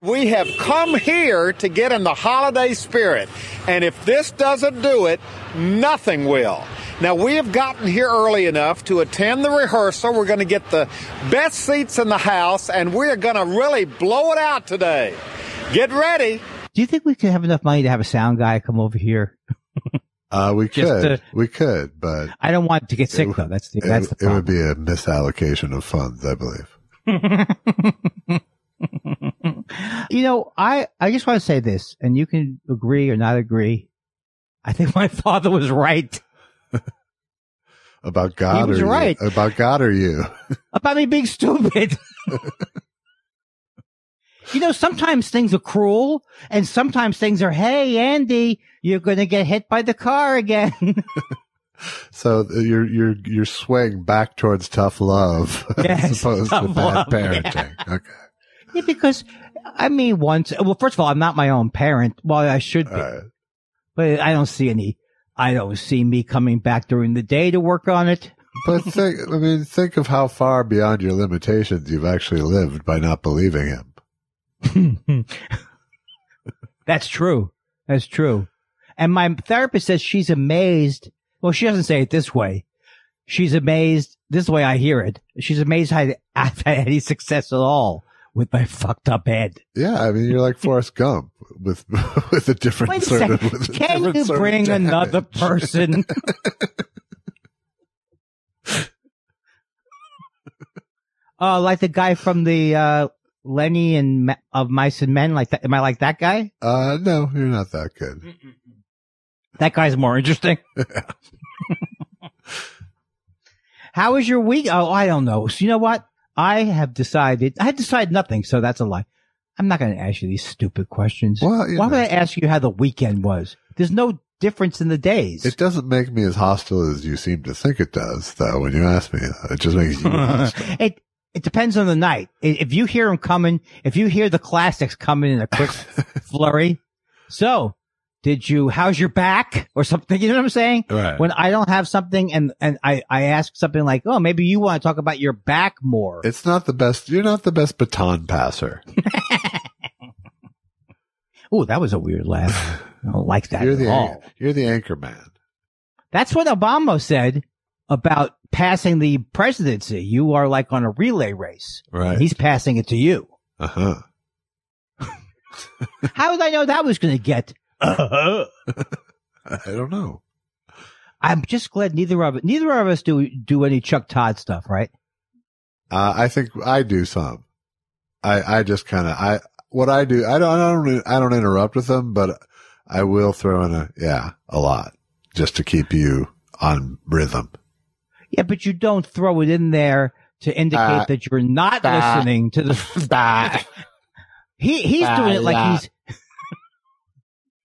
We have come here to get in the holiday spirit, and if this doesn't do it, nothing will. Now, we have gotten here early enough to attend the rehearsal. We're going to get the best seats in the house, and we're going to really blow it out today. Get ready. Do you think we could have enough money to have a sound guy come over here? We could, but I don't want to get sick though. That's the problem. It would be a misallocation of funds, I believe. You know, I just want to say this, and you can agree or not agree. I think my father was right. About God, he was right. About God or you? About me being stupid. You know, sometimes things are cruel, and sometimes things are, hey, Andy, you're going to get hit by the car again. So you're swaying back towards tough love, yes, as opposed to bad parenting. Yeah. Okay. Yeah, because I mean, first of all, I'm not my own parent. Well, I should be, but I don't see me coming back during the day to work on it. But think of how far beyond your limitations you've actually lived by not believing him. That's true. That's true. And my therapist says she's amazed. Well, she doesn't say it this way. She's amazed. This is the way I hear it. She's amazed I've had any success at all with my fucked up head. Yeah, I mean, you're like Forrest Gump with a different Wait a sort second. of. Can you bring another person? Like the guy from the Lenny and of Mice and Men, like that. Am I like that guy? No, you're not that good. That guy's more interesting. How was your week? Oh, I don't know. So you know what? I had decided nothing, so that's a lie. I'm not going to ask you these stupid questions. Well, why would I ask you how the weekend was? There's no difference in the days. It doesn't make me as hostile as you seem to think it does, though, when you ask me that. It just makes you hostile. It depends on the night. If you hear them coming, if you hear the classics coming in a quick flurry. So, how's your back or something? You know what I'm saying? Right. When I don't have something and I ask something like, oh, maybe you want to talk about your back more. It's not the best. You're not the best baton passer. Oh, that was a weird laugh. I don't like that at all. You're the anchor man. That's what Obama said about passing the presidency. You are like on a relay race. Right. He's passing it to you. Uh-huh. How did I know that was going to get? I don't know. I'm just glad neither of us do any Chuck Todd stuff, right? I think I do some. I just kind of, what I do, I don't interrupt with them, but I will throw in a lot just to keep you on rhythm. Yeah, but you don't throw it in there to indicate that you're not listening to the. He's doing it like he's.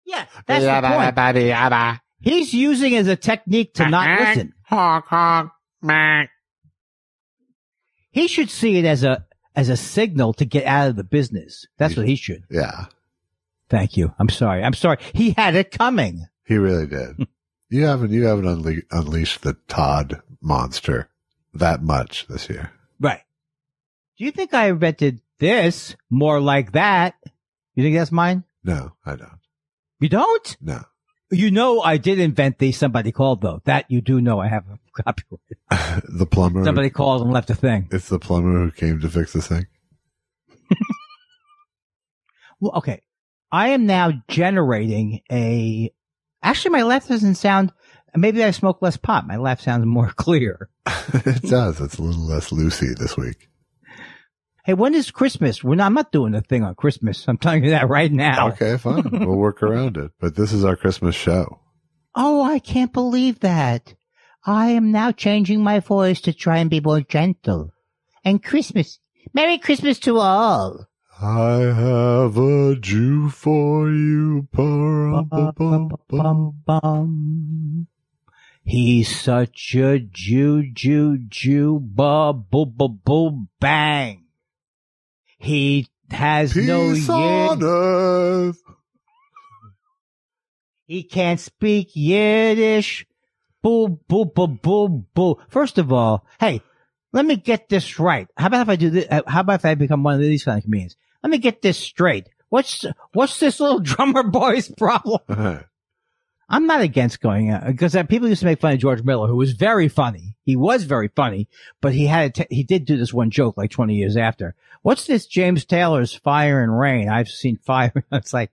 Yeah, that's the point. He's using it as a technique to not listen. Honk, honk, mack. He should see it as a signal to get out of the business. That's what he should. Yeah. Thank you. I'm sorry. He had it coming. He really did. You haven't unleashed the Todd monster that much this year. Right. Do you think I invented this more like that? You think that's mine? No, I don't. You don't? No. You know I did invent the Somebody Called, though. That you do know I have a copyright. The plumber. Somebody called and left a thing. It's the plumber who came to fix the thing. Well, okay. I am now generating actually my laugh doesn't sound, maybe I smoke less pot. My laugh sounds more clear. It does. It's a little less loosey this week. Hey, when is Christmas? I'm not doing a thing on Christmas. I'm telling you that right now. Okay, fine. We'll work around it. But this is our Christmas show. Oh, I can't believe that. I am now changing my voice to try and be more gentle. And Christmas. Merry Christmas to all. I have a Jew for you. He's such a Jew, bang. He has Peace no on earth. He can't speak Yiddish. Boo. First of all, hey, let me get this right. How about if I do this? How about if I become one of these kind of comedians? let me get this straight. What's this little drummer boy's problem? I'm not against going out because people used to make fun of George Miller, who was very funny. He was very funny, but he did do this one joke like 20 years after. What's this James Taylor's Fire and Rain? I've seen Fire. It's like,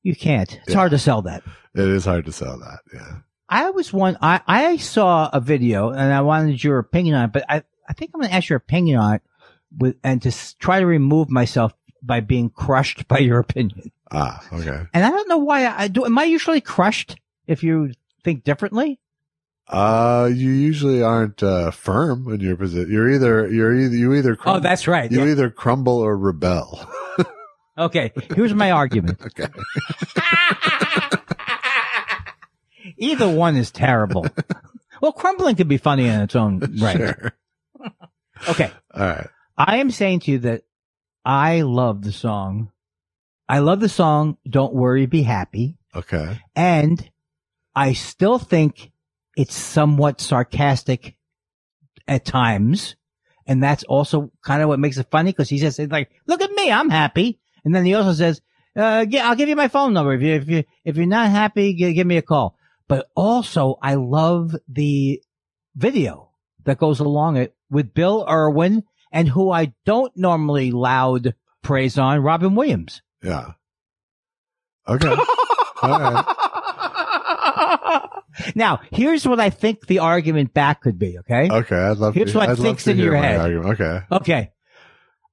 you can't. It's hard to sell that. It is hard to sell that. Yeah. I saw a video and I wanted your opinion on it, but I think I'm going to ask your opinion on it and to try to remove myself by being crushed by your opinion. Ah, okay. And I don't know why I do. Am I usually crushed if you think differently? You usually aren't firm in your position. You either crumble, oh, that's right. You either crumble or rebel. Okay, here's my argument. Okay. Either one is terrible. Well, crumbling could be funny in its own right. Sure. Okay. All right. I am saying to you that I love the song. I love the song Don't Worry, Be Happy. Okay. And I still think it's somewhat sarcastic at times. And that's also kind of what makes it funny because he says, like, look at me, I'm happy. And then he also says, yeah, I'll give you my phone number. If you're not happy, give me a call. But also I love the video that goes along it with Bill Irwin and who I don't normally loud praise on, Robin Williams. Yeah. Okay. All right. Now, here's what I think the argument back could be, okay? Okay, I'd love here's to. what I'd think's love to in hear your my head. argument. Okay. Okay.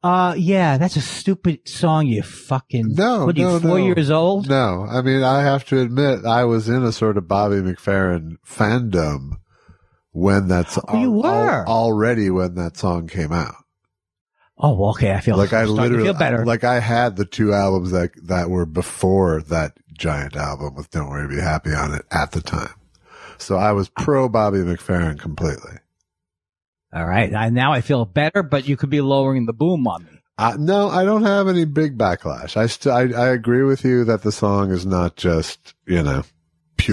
Yeah, that's a stupid song, you fucking... No, what are you, 4 years old? No, I mean, I have to admit, I was in a sort of Bobby McFerrin fandom when that's you were already when that song came out. Oh, okay. I feel like I literally feel better. Like I had the two albums that were before that giant album with "Don't Worry, Be Happy" on it at the time. So I was pro Bobby McFerrin completely. All right. Now I feel better, but you could be lowering the boom on me. No, I don't have any big backlash. I agree with you that the song is not just, pure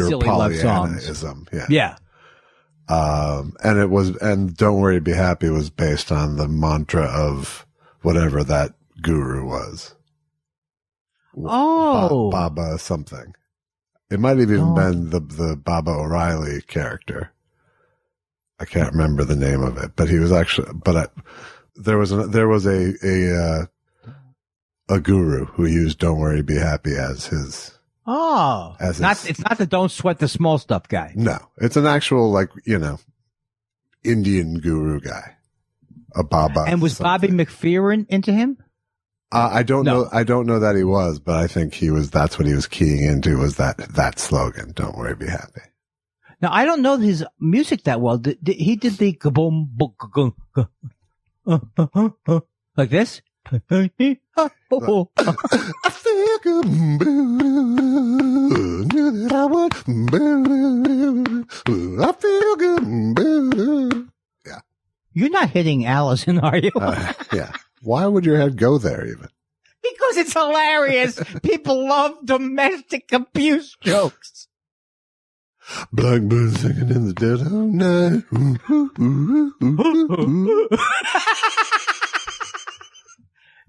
silly Pollyannaism. Yeah. Yeah. And Don't Worry, Be Happy was based on the mantra of whatever that guru was. Oh. Baba something. It might have even been the Baba O'Reilly character. I can't remember the name of it, but he was actually, there was a guru who used Don't Worry, Be Happy as his. Oh, it's not the Don't Sweat the Small Stuff guy. No, it's an actual, Indian guru guy. A Baba. And was Bobby McFerrin into him? I don't know. I don't know that he was, but I think that's what he was keying into was that slogan. Don't worry, be happy. Now, I don't know his music that well. He did the kaboom, like this? I feel good, knew that I would, I feel good. Yeah. You're not hitting Allison, are you? Yeah. Why would your head go there even? Because it's hilarious. People love domestic abuse jokes. Blackbird singing in the dead of night.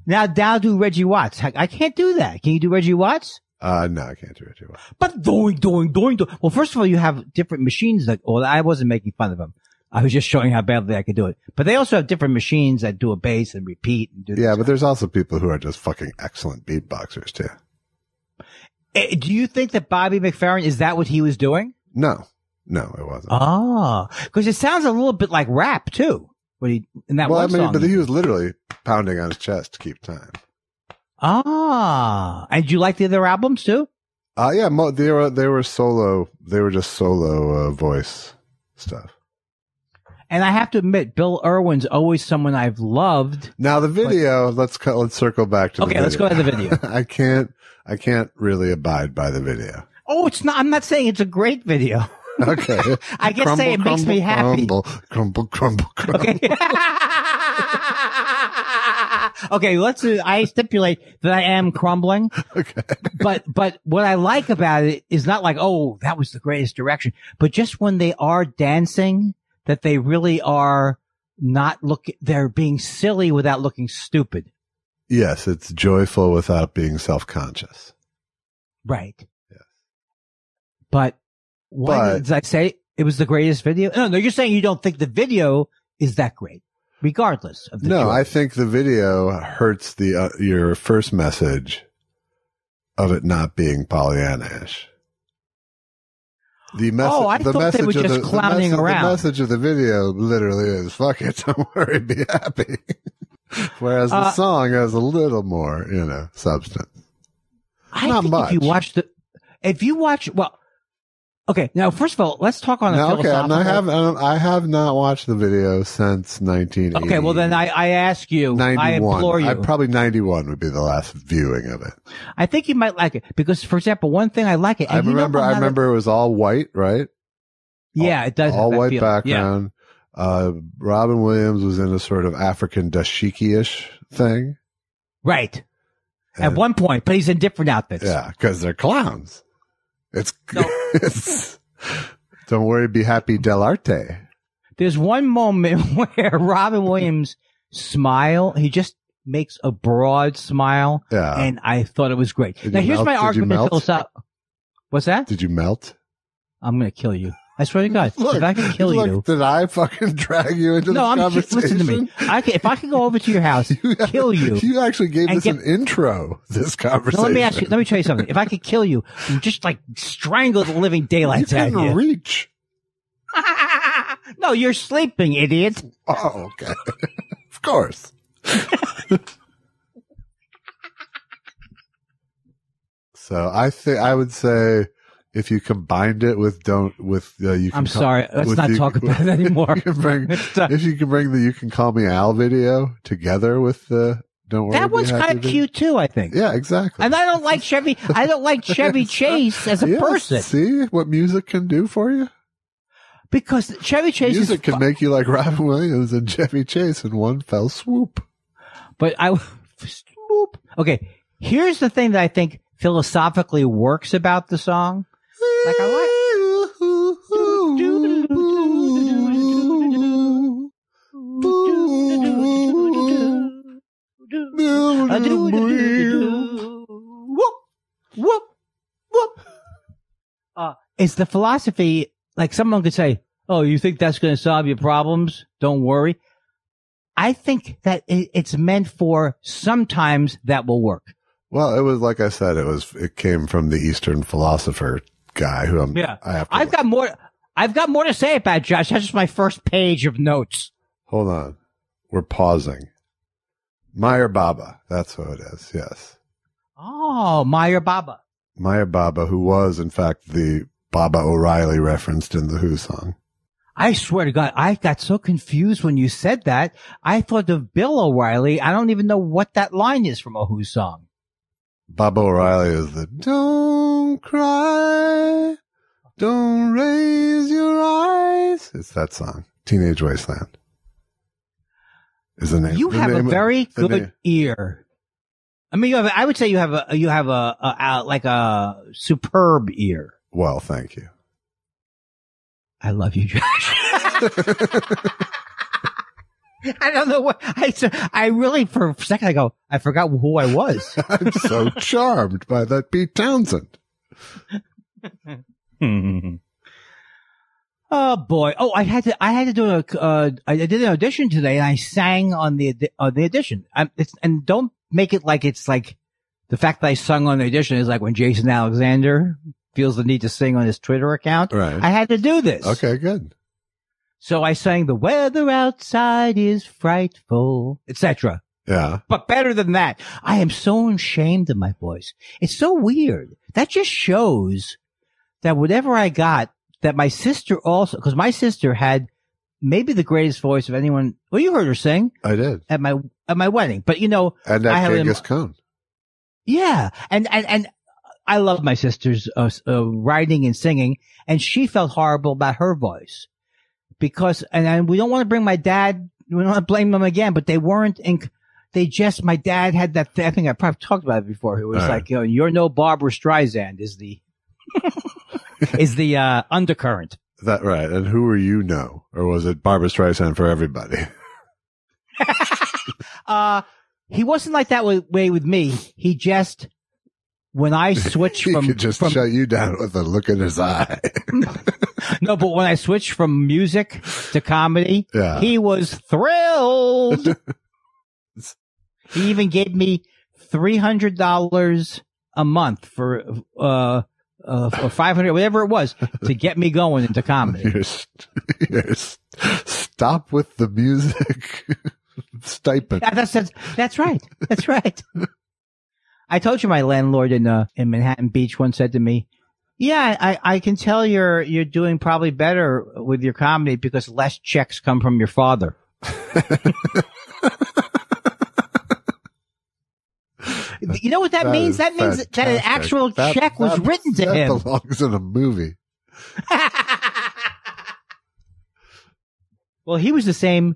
Now do Reggie Watts. I can't do that. Can you do Reggie Watts? No, I can't do Reggie Watts. But doing. Well, first of all, you have different machines I wasn't making fun of them. I was just showing how badly I could do it. But they also have different machines that do a bass and repeat and do Yeah, but there's also people who are just fucking excellent beatboxers too. Do you think that Bobby McFerrin, is that what he was doing? No, it wasn't. Oh, because it sounds a little bit like rap too. In that one song. But he was literally pounding on his chest to keep time. Ah, and you like the other albums too? Yeah, they were solo. They were just solo voice stuff. And I have to admit, Bill Irwin's always someone I've loved. Now the video, let's circle back to the video. Okay, let's go to the video. I can't really abide by the video. Oh, it's not. I'm not saying it's a great video. Okay. I just say it makes me happy. Crumble. Okay. Okay, I stipulate that I am crumbling. Okay. But what I like about it is not like, oh, that was the greatest direction, but just when they are dancing, that they really are they're being silly without looking stupid. Yes, it's joyful without being self-conscious. Right. Yes. But why did I say it was the greatest video? No, you're saying you don't think the video is that great, regardless of the joy. I think the video hurts your first message of it not being Pollyanna-ish. I thought they were just clowning around. The message of the video literally is, fuck it, don't worry, be happy. Whereas the song has a little more, substance. Not think much. If you watch, okay, now first of all, let's talk on a philosophical. Okay, I have not watched the video since 1980. Okay, well then I ask you, 91. I implore you. Probably 91 would be the last viewing of it. I think you might like it because, for example, one thing I like it. I remember it was all white, right? Yeah, it does. All white background. Yeah. Robin Williams was in a sort of African dashiki-ish thing. Right. At one point, but he's in different outfits. Yeah, because they're clowns. Don't worry, be happy, Dell'Arte. There's one moment where Robin Williams he just makes a broad smile. Yeah. And I thought it was great. Now, here's my argument. What's that? Did you melt? I'm going to kill you. I swear to God, if I can kill you. Did I fucking drag you into this conversation? Listen to me. If I can go over to your house, kill you. You actually gave this an intro, this conversation. No, let me tell you something. If I could kill you, just like strangle the living daylights out of you. You couldn't reach. No, you're sleeping, idiot. Oh, okay. Of course. So I would say, if you combined it with I'm sorry. Let's not talk about it anymore. If you can bring the "You Can Call Me Al" video together with the "Don't Worry." That was kind of cute too, I think. Yeah, exactly. And I don't like Chevy Chase as a person. See what music can do for you? Because Chevy Chase music can make you like Robin Williams and Chevy Chase in one fell swoop. But swoop. Okay, here's the thing that I think philosophically works about the song. Like I like. Whoop, whoop. It's the philosophy. Like someone could say, "Oh, you think that's going to solve your problems? Don't worry." I think that it's meant for sometimes that will work. Well, it was like I said, it came from the Eastern philosopher guy who I've got more to say about Josh. That's just my first page of notes. Hold on. We're pausing. Meyer Baba. That's who it is. Yes. Oh, Meyer Baba. Meyer Baba, who was in fact the Baba O'Reilly referenced in the Who song. I swear to God, I got so confused when you said that. I thought of Bill O'Reilly. I don't even know what that line is from a Who song. Baba O'Reilly is the "Don't cry, don't raise your eyes." It's that song. Teenage Wasteland is the name. You have a very good ear. I mean, I would say you have a superb ear. Well, thank you. I love you, Josh. I don't know what I really, for a second, I forgot who I was. I'm so charmed by that Pete Townsend. Oh boy. Oh, I had to do I did an audition today and I sang on the audition. And don't make it like it's like the fact that I sung on the audition is like when Jason Alexander feels the need to sing on his Twitter account. Right. I had to do this. Okay, good. So I sang "The weather outside is frightful," etc. Yeah. But better than that, I am so ashamed of my voice. It's so weird. That just shows that whatever I got, that my sister also, because my sister had maybe the greatest voice of anyone. Well, you heard her sing. I did. At my wedding. But and at Genghis Khan. Yeah. And I love my sister's writing and singing, and she felt horrible about her voice because, and we don't want to bring my dad, we don't want to blame them again, but they weren't my dad had that thing, I think I probably talked about it before. It was like, you're no Barbara Streisand is the, undercurrent. That right. And who are you know? Or was it Barbara Streisand for everybody? he wasn't like that way with me. He just, when I switched he from, could just shut you down with a look in his eye. no, but when I switched from music to comedy, he was thrilled. He even gave me $300 a month for 500, whatever it was, to get me going into comedy. Stop with the music stipend. That's right. That's right. I told you my landlord in Manhattan Beach once said to me, "Yeah, I can tell you're doing probably better with your comedy because less checks come from your father." You know what that means? That means fantastic. that an actual check was written to him. That belongs in a movie. Well, he was the same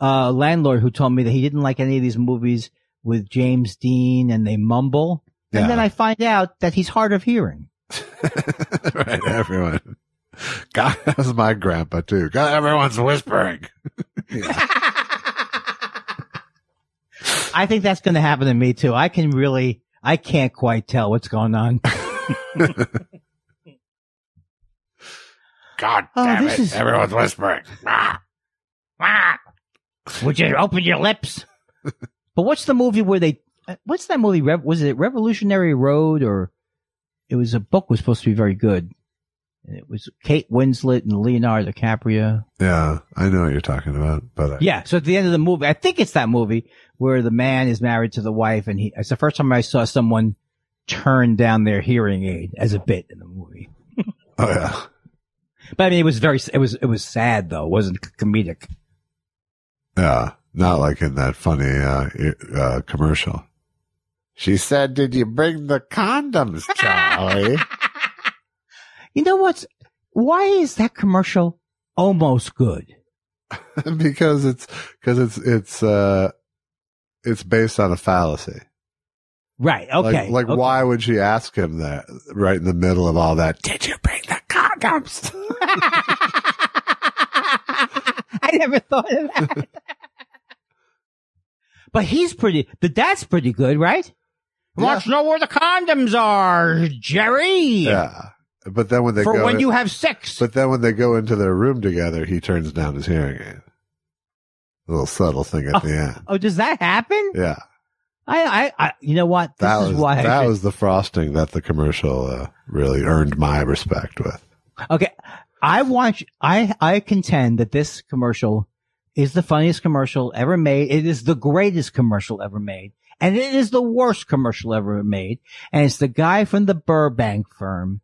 landlord who told me that he didn't like any of these movies with James Dean and they mumble. And then I find out that he's hard of hearing. Right, everyone. God, that's my grandpa too. God, everyone's whispering. I think that's going to happen to me too. I can't quite tell what's going on. God damn it. Everyone's whispering. Would you open your lips? But what's the movie where what's that movie? Was it Revolutionary Road, or it was a book was supposed to be very good. And it was Kate Winslet and Leonardo DiCaprio. Yeah, I know what you're talking about, but yeah. So at the end of the movie, I think it's that movie where the man is married to the wife, and it's the first time I saw someone turn down their hearing aid as a bit in the movie. Oh yeah. But I mean, it was sad though. It wasn't comedic. Yeah, not like in that funny commercial. She said, "Did you bring the condoms, Charlie?" You know why is that commercial almost good? because it's based on a fallacy. Right. Okay. Like okay. Why would she ask him that right in the middle of all that? Did you bring the condoms? I never thought of that. But the dad's pretty good, right? Yeah. Want to know where the condoms are, Jerry? Yeah. But then when they when you have sex. But then when they go into their room together, he turns down his hearing aid. A little subtle thing at the end. Oh, does that happen? Yeah. I you know what? That was the frosting that the commercial really earned my respect with. Okay. I contend that this commercial is the funniest commercial ever made. It is the greatest commercial ever made. And it is the worst commercial ever made. And it's the guy from the Burbank firm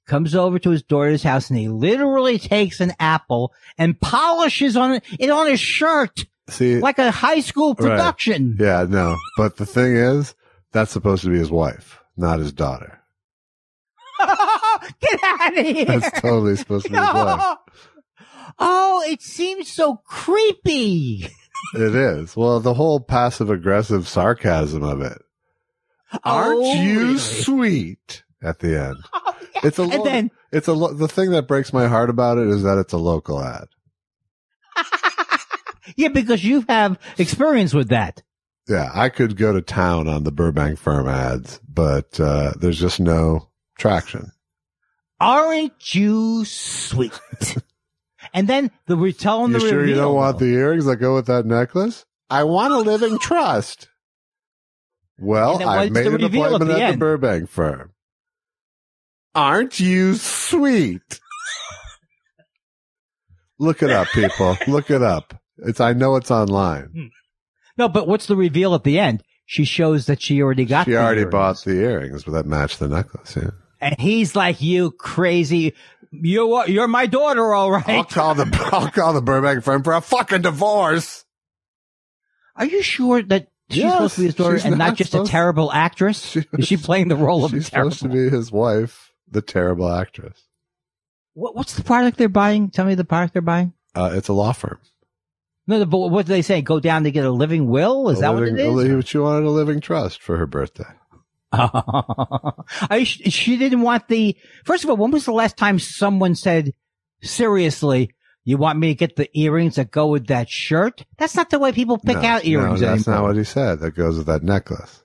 comes over to his daughter's house and he literally takes an apple and polishes it on his shirt. See, like a high school production. Right. Yeah, no. But the thing is, that's supposed to be his wife, not his daughter. Get out of here. That's totally supposed to be his wife. Oh, it seems so creepy. It is. Well, the whole passive aggressive sarcasm of it. Aren't you really sweet? At the end. Oh, yeah. The thing that breaks my heart about it is that it's a local ad. Yeah, because you have experience with that. Yeah, I could go to town on the Burbank firm ads, but there's just no traction. Aren't you sweet? And then the reveal. You sure you don't want the earrings that go with that necklace? I want a living trust. Well, I've made an appointment at the Burbank firm. Aren't you sweet? Look it up, people. Look it up. I know it's online. No, but what's the reveal at the end? She shows that she already got the earrings. She already bought the earrings that match the necklace, yeah. And he's like, you crazy. You're my daughter, all right. I'll call the Burbank firm for a fucking divorce. Are you sure that she's supposed to be his daughter and not just a terrible actress? Is she playing the role of a terrible? She's supposed to be his wife, the terrible actress. What's the product they're buying? Tell me the product they're buying. It's a law firm. No, but what do they say? Go down to get a living will? Is that what it is? She wanted a living trust for her birthday. She didn't want first of all, when was the last time someone said, seriously, You want me to get the earrings that go with that shirt? That's not the way people pick out earrings that's anymore. not what he said. That goes with that necklace.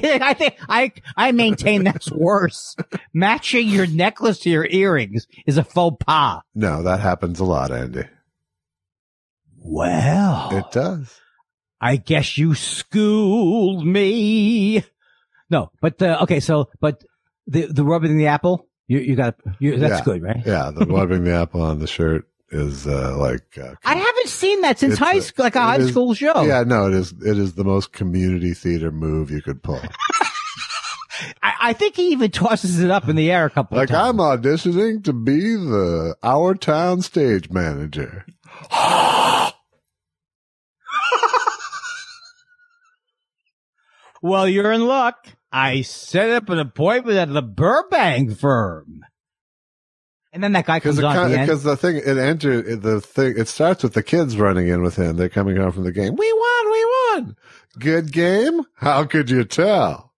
I think I maintain that's worse. Matching your necklace to your earrings is a faux pas. No, that happens a lot, Andy. Well, It does. I guess you schooled me. No, but but the rubbing the apple, that's good, right? Yeah, the rubbing the apple on the shirt is I haven't seen that since high school, like a high school show. Yeah, no, it is the most community theater move you could pull. I think he even tosses it up in the air a couple of times. I'm auditioning to be our town stage manager. Well, you're in luck. I set up an appointment at the Burbank firm. And then that guy comes on at the end. Because it starts with the kids running in with him. They're coming home from the game. We won. Good game? How could you tell?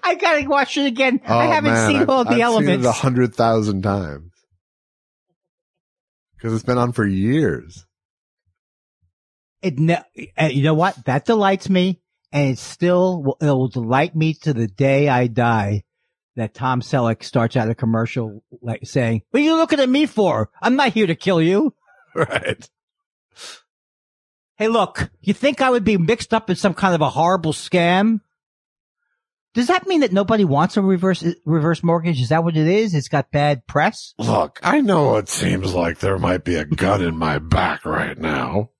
I gotta watch it again. I haven't seen all the elements. I've seen it 100,000 times. Because it's been on for years. You know what? That delights me, and it will delight me to the day I die. That Tom Selleck starts out a commercial like saying, "What are you looking at me for? I'm not here to kill you." Right. Hey, look, you think I would be mixed up in some kind of a horrible scam? Does that mean that nobody wants a reverse mortgage? Is that what it is? It's got bad press? Look, I know it seems like there might be a gun in my back right now,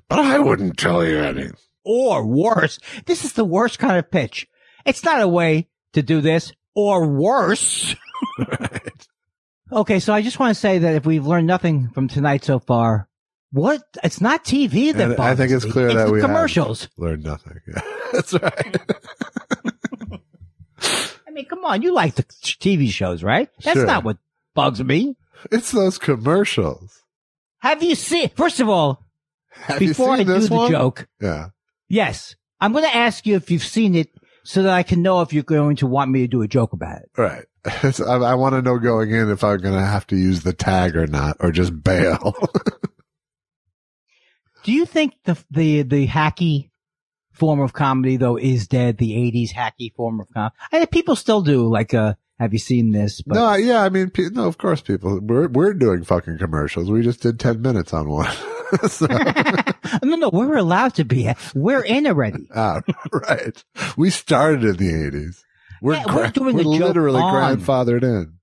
but I wouldn't tell you anything. Or worse. This is the worst kind of pitch. It's not a way to do this. Or worse. Right. Okay, so I just want to say that if we've learned nothing from tonight so far, it's not TV that bothers me. I think it's clear that we commercials. have learned nothing. Yeah, that's right. I mean, come on, you like the TV shows, right? That's not what bugs me. It's those commercials. Have you seen, first of all, before I do the joke. Yeah. Yes. I'm going to ask you if you've seen it so that I can know if you're going to want me to do a joke about it. Right. I want to know going in if I'm going to have to use the tag or not, or just bail. Do you think the hacky form of comedy, though, is dead? The 80s hacky form of comedy? I think people still do, like, have you seen this? But... No, yeah, I mean, no, of course people, we're doing fucking commercials. We just did 10 minutes on one. So. No, we're allowed to be. We're in already. Right. We started in the 80s. We're literally grandfathered in.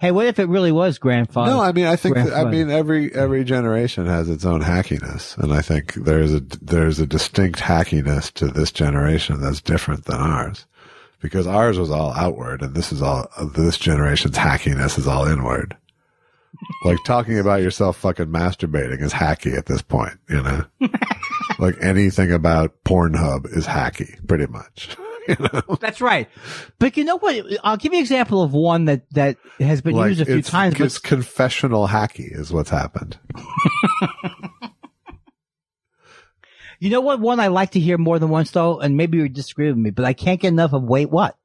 Hey, what if it really was grandfather? No, I mean, I think every generation has its own hackiness, and I think there's a distinct hackiness to this generation that's different than ours, because ours was all outward, and this generation's hackiness is all inward. Like talking about yourself fucking masturbating is hacky at this point, you know? Like anything about Pornhub is hacky, pretty much. You know? That's right. But you know what? I'll give you an example of one that has been used a few times. It's confessional hacky is what's happened. You know what one I like to hear more than once, though? And maybe you disagree with me, but I can't get enough of wait, what?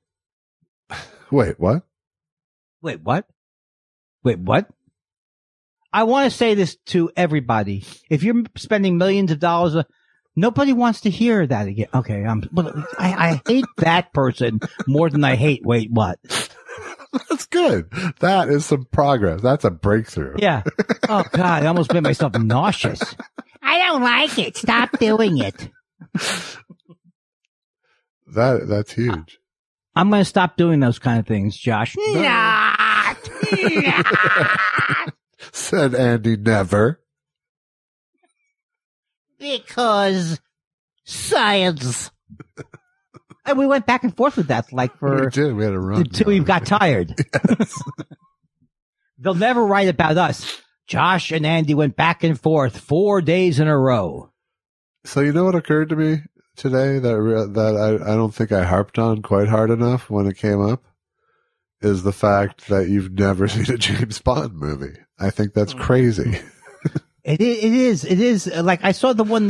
Wait, what? Wait, what? Wait, what? I want to say this to everybody. If you're spending millions of dollars, nobody wants to hear that again. Okay, I hate that person more than I hate wait, what? That's good. That is some progress. That's a breakthrough. Yeah. Oh God, I almost made myself nauseous. I don't like it. Stop doing it. That's huge. I'm going to stop doing those kind of things, Josh. Not. Said Andy never. Because science. And we went back and forth with that, like for... We did. We had a run. Until we got tired. Yes. They'll never write about us. Josh and Andy went back and forth 4 days in a row. So you know what occurred to me today that I don't think I harped on quite hard enough when it came up? Is the fact that you've never seen a James Bond movie. I think that's crazy. It is. Like I saw the one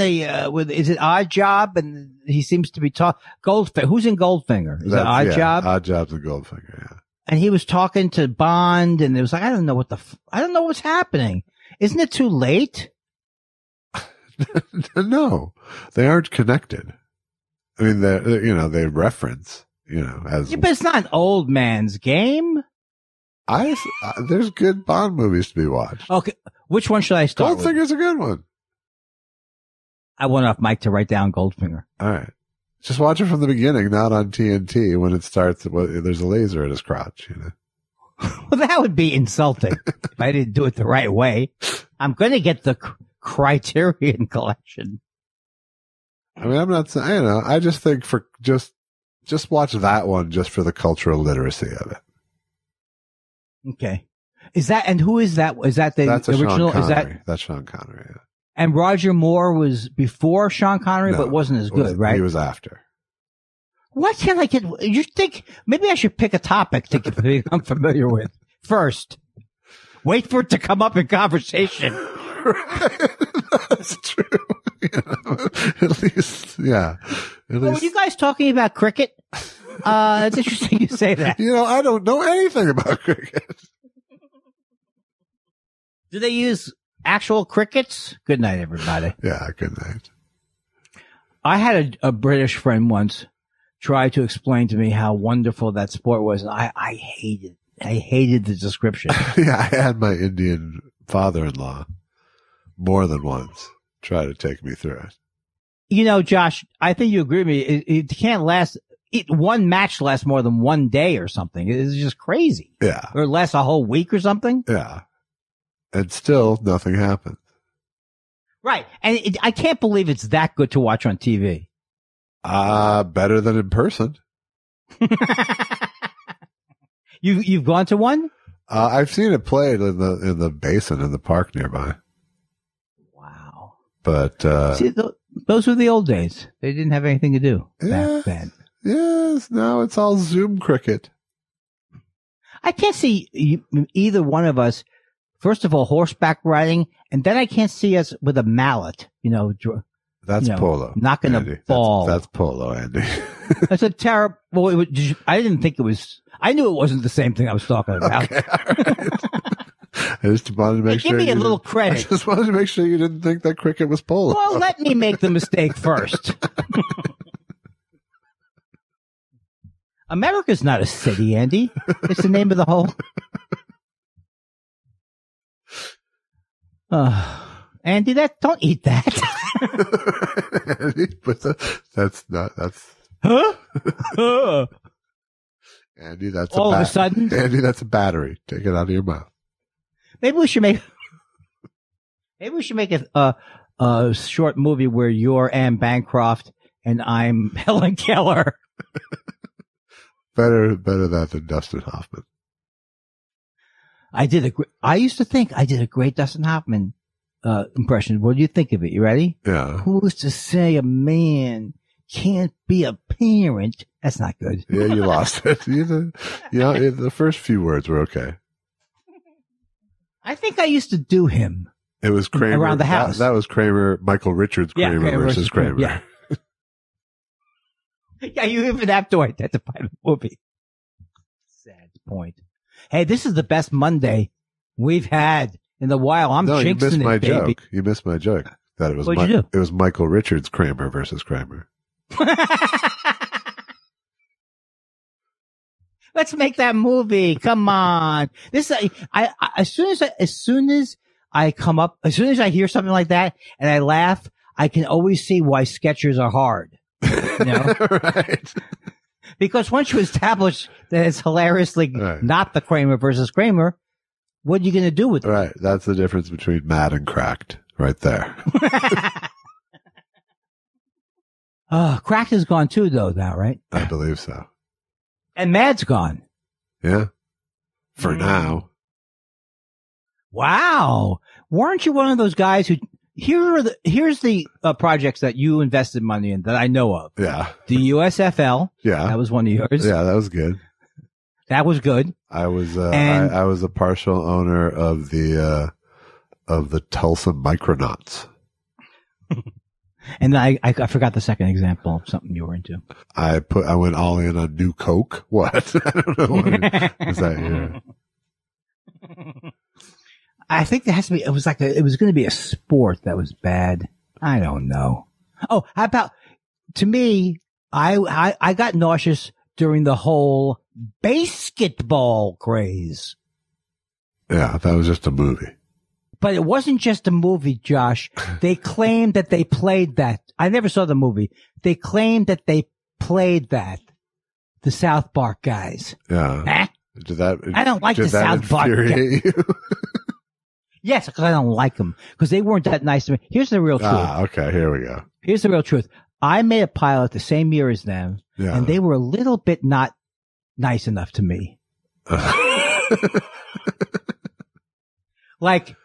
with, is it Odd Job? And he seems to be Goldfinger. Who's in Goldfinger? Is it Odd Job? Odd Job's in Goldfinger, yeah. And he was talking to Bond and it was like, I don't know what's happening. Isn't it too late? No, they aren't connected. I mean, they reference, as. Yeah, but it's not an old man's game. There's good Bond movies to be watched. Okay. Which one should I start with? Goldfinger's a good one. I want off Mike to write down Goldfinger. All right. Just watch it from the beginning, not on TNT when it starts. There's a laser at his crotch, Well, that would be insulting if I didn't do it the right way. I'm going to get the Criterion collection. I mean, I'm not saying, I just think just watch that one just for the cultural literacy of it. Okay. And who is that? Is that the original? That's Sean Connery, yeah. And Roger Moore was before Sean Connery, but wasn't as good, right? He was after. What can I get? You think maybe I should pick a topic to get I'm familiar with first. Wait for it to come up in conversation. Right. That's true. At least, yeah. Were you guys talking about cricket? It's interesting you say that. I don't know anything about cricket. Do they use actual crickets? Good night, everybody. Yeah, good night. I had a British friend once try to explain to me how wonderful that sport was, and I hated the description. Yeah, I had my Indian father-in-law more than once try to take me through it. Josh, I think you agree with me. It can't last. One match lasts more than one day or something. It's just crazy. Yeah. Or lasts a whole week or something. Yeah. And still nothing happens. Right. And I can't believe it's that good to watch on TV. Better than in person. You've gone to one? I've seen it played in the basin in the park nearby. Wow. But, see, those were the old days. They didn't have anything to do back then. Yes. Now it's all Zoom cricket. I can't see either one of us. First of all, horseback riding, and then I can't see us with a mallet, That's polo. Knocking Andy. a ball. That's polo, Andy. That's a terrible, I didn't think it was, I knew it wasn't the same thing I was talking about. Okay, all right. I just wanted to make sure. Give me a little credit. I just wanted to make sure you didn't think that cricket was polo. Well, let me make the mistake first. America's not a city, Andy. It's the name of the whole. Andy, don't eat that. Andy, but that's. Huh? Andy, that's all of a sudden. Andy, that's a battery. Take it out of your mouth. Maybe we should make a short movie where you're Anne Bancroft and I'm Helen Keller. Better that than Dustin Hoffman. I used to think I did a great Dustin Hoffman impression. What do you think of it? You ready? Yeah. Who's to say a man can't be a parent? That's not good. Yeah, you lost it. The first few words were okay. I think I used to do him. It was Kramer. Around the house. That was Kramer, Michael Richards Kramer versus Kramer. Yeah. Yeah, you even have to identify the movie. Sad point. Hey, this is the best Monday we've had in a while. I'm jinxing you missed my it, baby. joke. You missed my joke. That it was What'd you do? It was Michael Richards Kramer versus Kramer. Let's make that movie. Come on. As soon as I hear something like that and I laugh, I can always see why sketchers are hard. Right. Because once you establish that it's hilariously not the Kramer versus Kramer, what are you going to do with it? Right. That's the difference between mad and cracked right there. Cracked is gone too, though, now, right? I believe so. And mad's gone. Yeah. For now. Wow. Weren't you one of those guys who, here's the projects that you invested money in that I know of. Yeah. The USFL. Yeah. That was one of yours. Yeah, that was good. That was good. I was a partial owner of the of the Tulsa Micronauts. And I forgot the second example of something you were into. I went all in on New Coke. What? I don't know. Is that I think there has to be. It was going to be a sport that was bad. I don't know. Oh, how about, to me, I got nauseous during the whole basketball craze. Yeah, that was just a movie. But it wasn't just a movie, Josh. They claimed that they played that. I never saw the movie. They claimed that they played that. The South Park guys. Yeah. Huh? I don't like the South Park guys. Yes, because I don't like them. Because they weren't that nice to me. Here's the real truth. Okay, here we go. Here's the real truth. I made a pilot the same year as them, and they were a little bit not nice enough to me. Like,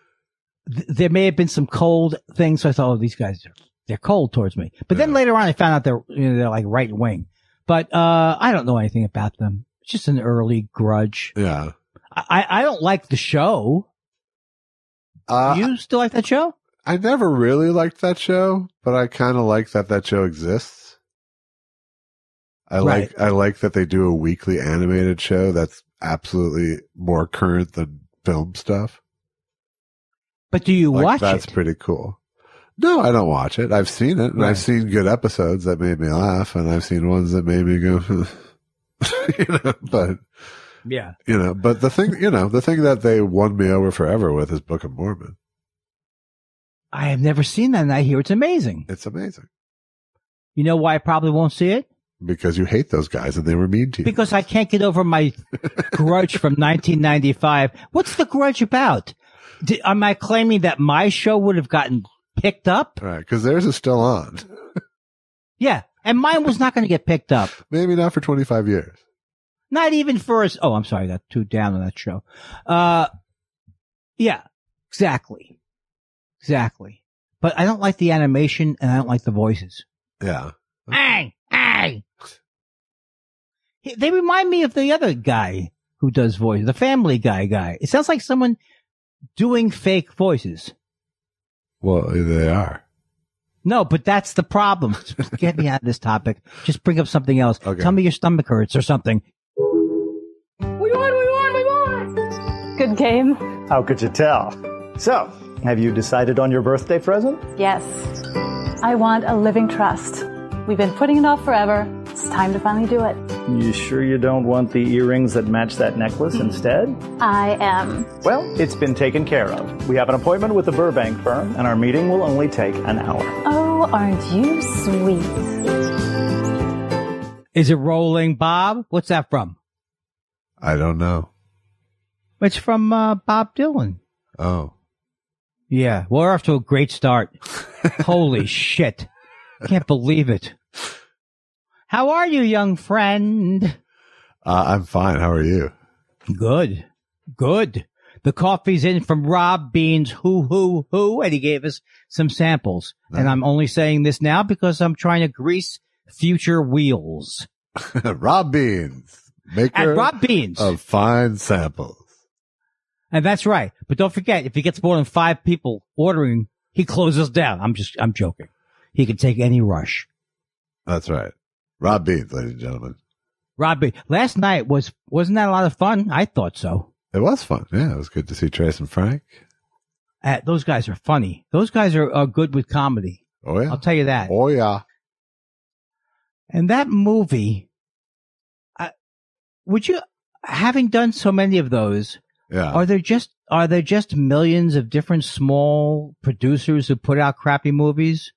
there may have been some cold things, so I thought, oh, these guys, they're cold towards me. But then later on, I found out they're like right wing. But I don't know anything about them. It's just an early grudge. Yeah. I don't like the show. You still like that show? I never really liked that show, but I kind of like that show exists. I like that they do a weekly animated show that's absolutely more current than film stuff. But do you watch it? That's pretty cool. No, I don't watch it. I've seen it, and I've seen good episodes that made me laugh, and I've seen ones that made me go, but but the thing that they won me over forever with is Book of Mormon. I have never seen that, and I hear it's amazing. It's amazing. You know why I probably won't see it? Because you hate those guys and they were mean to you. Because I can't get over my grudge from 1995. What's the grudge about? Am I claiming that my show would have gotten picked up? Right, because theirs is still on. Yeah, and mine was not going to get picked up. Maybe not for 25 years. Not even for us. Oh, I'm sorry, that's too down on that show. Yeah, exactly. But I don't like the animation, and I don't like the voices. Yeah. Hey! They remind me of the other guy who does voices, the Family Guy. It sounds like someone doing fake voices. Well, they are. No, but that's the problem. Get me out of this topic. Just bring up something else. Okay. Tell me your stomach hurts or something. We won! Good game. How could you tell? So, have you decided on your birthday present? Yes. I want a living trust. We've been putting it off forever. It's time to finally do it. You sure you don't want the earrings that match that necklace instead? I am. Well, it's been taken care of. We have an appointment with the Burbank firm, and our meeting will only take an hour. Oh, aren't you sweet? Is it Rolling Bob? What's that from? I don't know. It's from Bob Dylan. Oh. Yeah, we're off to a great start. Holy shit. Can't believe it. How are you, young friend? I'm fine. How are you? Good. The coffee's in from Rob Bean's Who, and he gave us some samples. Nice. And I'm only saying this now because I'm trying to grease future wheels. Rob Beans. Maker At Rob Beans. Of fine samples. And that's right. But don't forget, if he gets more than 5 people ordering, he closes down. I'm joking. He can take any rush. That's right. Rob Beans, ladies and gentlemen. Rob Beans. Last night wasn't that a lot of fun? I thought so. It was fun. Yeah, it was good to see Trace and Frank. Those guys are funny. Those guys are good with comedy. Oh, yeah. I'll tell you that. Oh, yeah. And that movie, would you, having done so many of those, are there just millions of different small producers who put out crappy movies?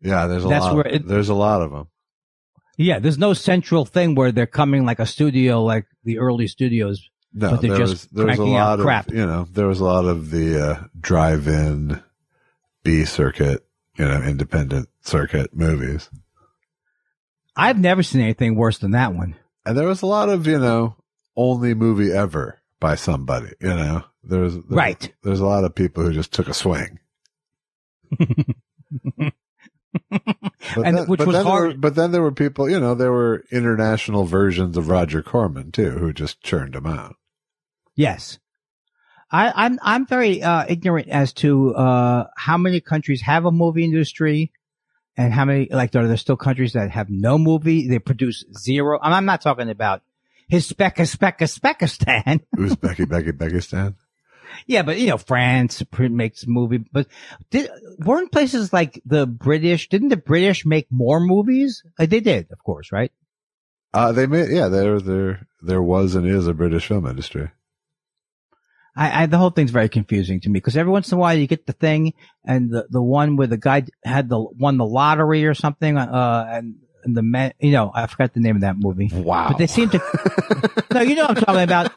Yeah, there's a lot of them. Yeah, there's no central thing where they're coming like a studio, like the early studios. No, but they're just cranking out crap. There was a lot of the drive-in B circuit, independent circuit movies. I've never seen anything worse than that one. And there was a lot of, only movie ever by somebody, There's a lot of people who just took a swing. But then there were people, there were international versions of Roger Corman too, who just churned them out. Yes. I'm very ignorant as to how many countries have a movie industry, and how many are there still countries that have no movie? They produce zero. I'm not talking about Uzbekistan. Uzbekistan. Yeah, but France makes movie. But weren't places like the British? Didn't the British make more movies? They did, of course, right? They made. Yeah, there was and is a British film industry. The whole thing's very confusing to me because every once in a while you get the thing and the one where the guy won the lottery or something, and the man, I forgot the name of that movie. Wow. But they seem to, no, you know what I'm talking about.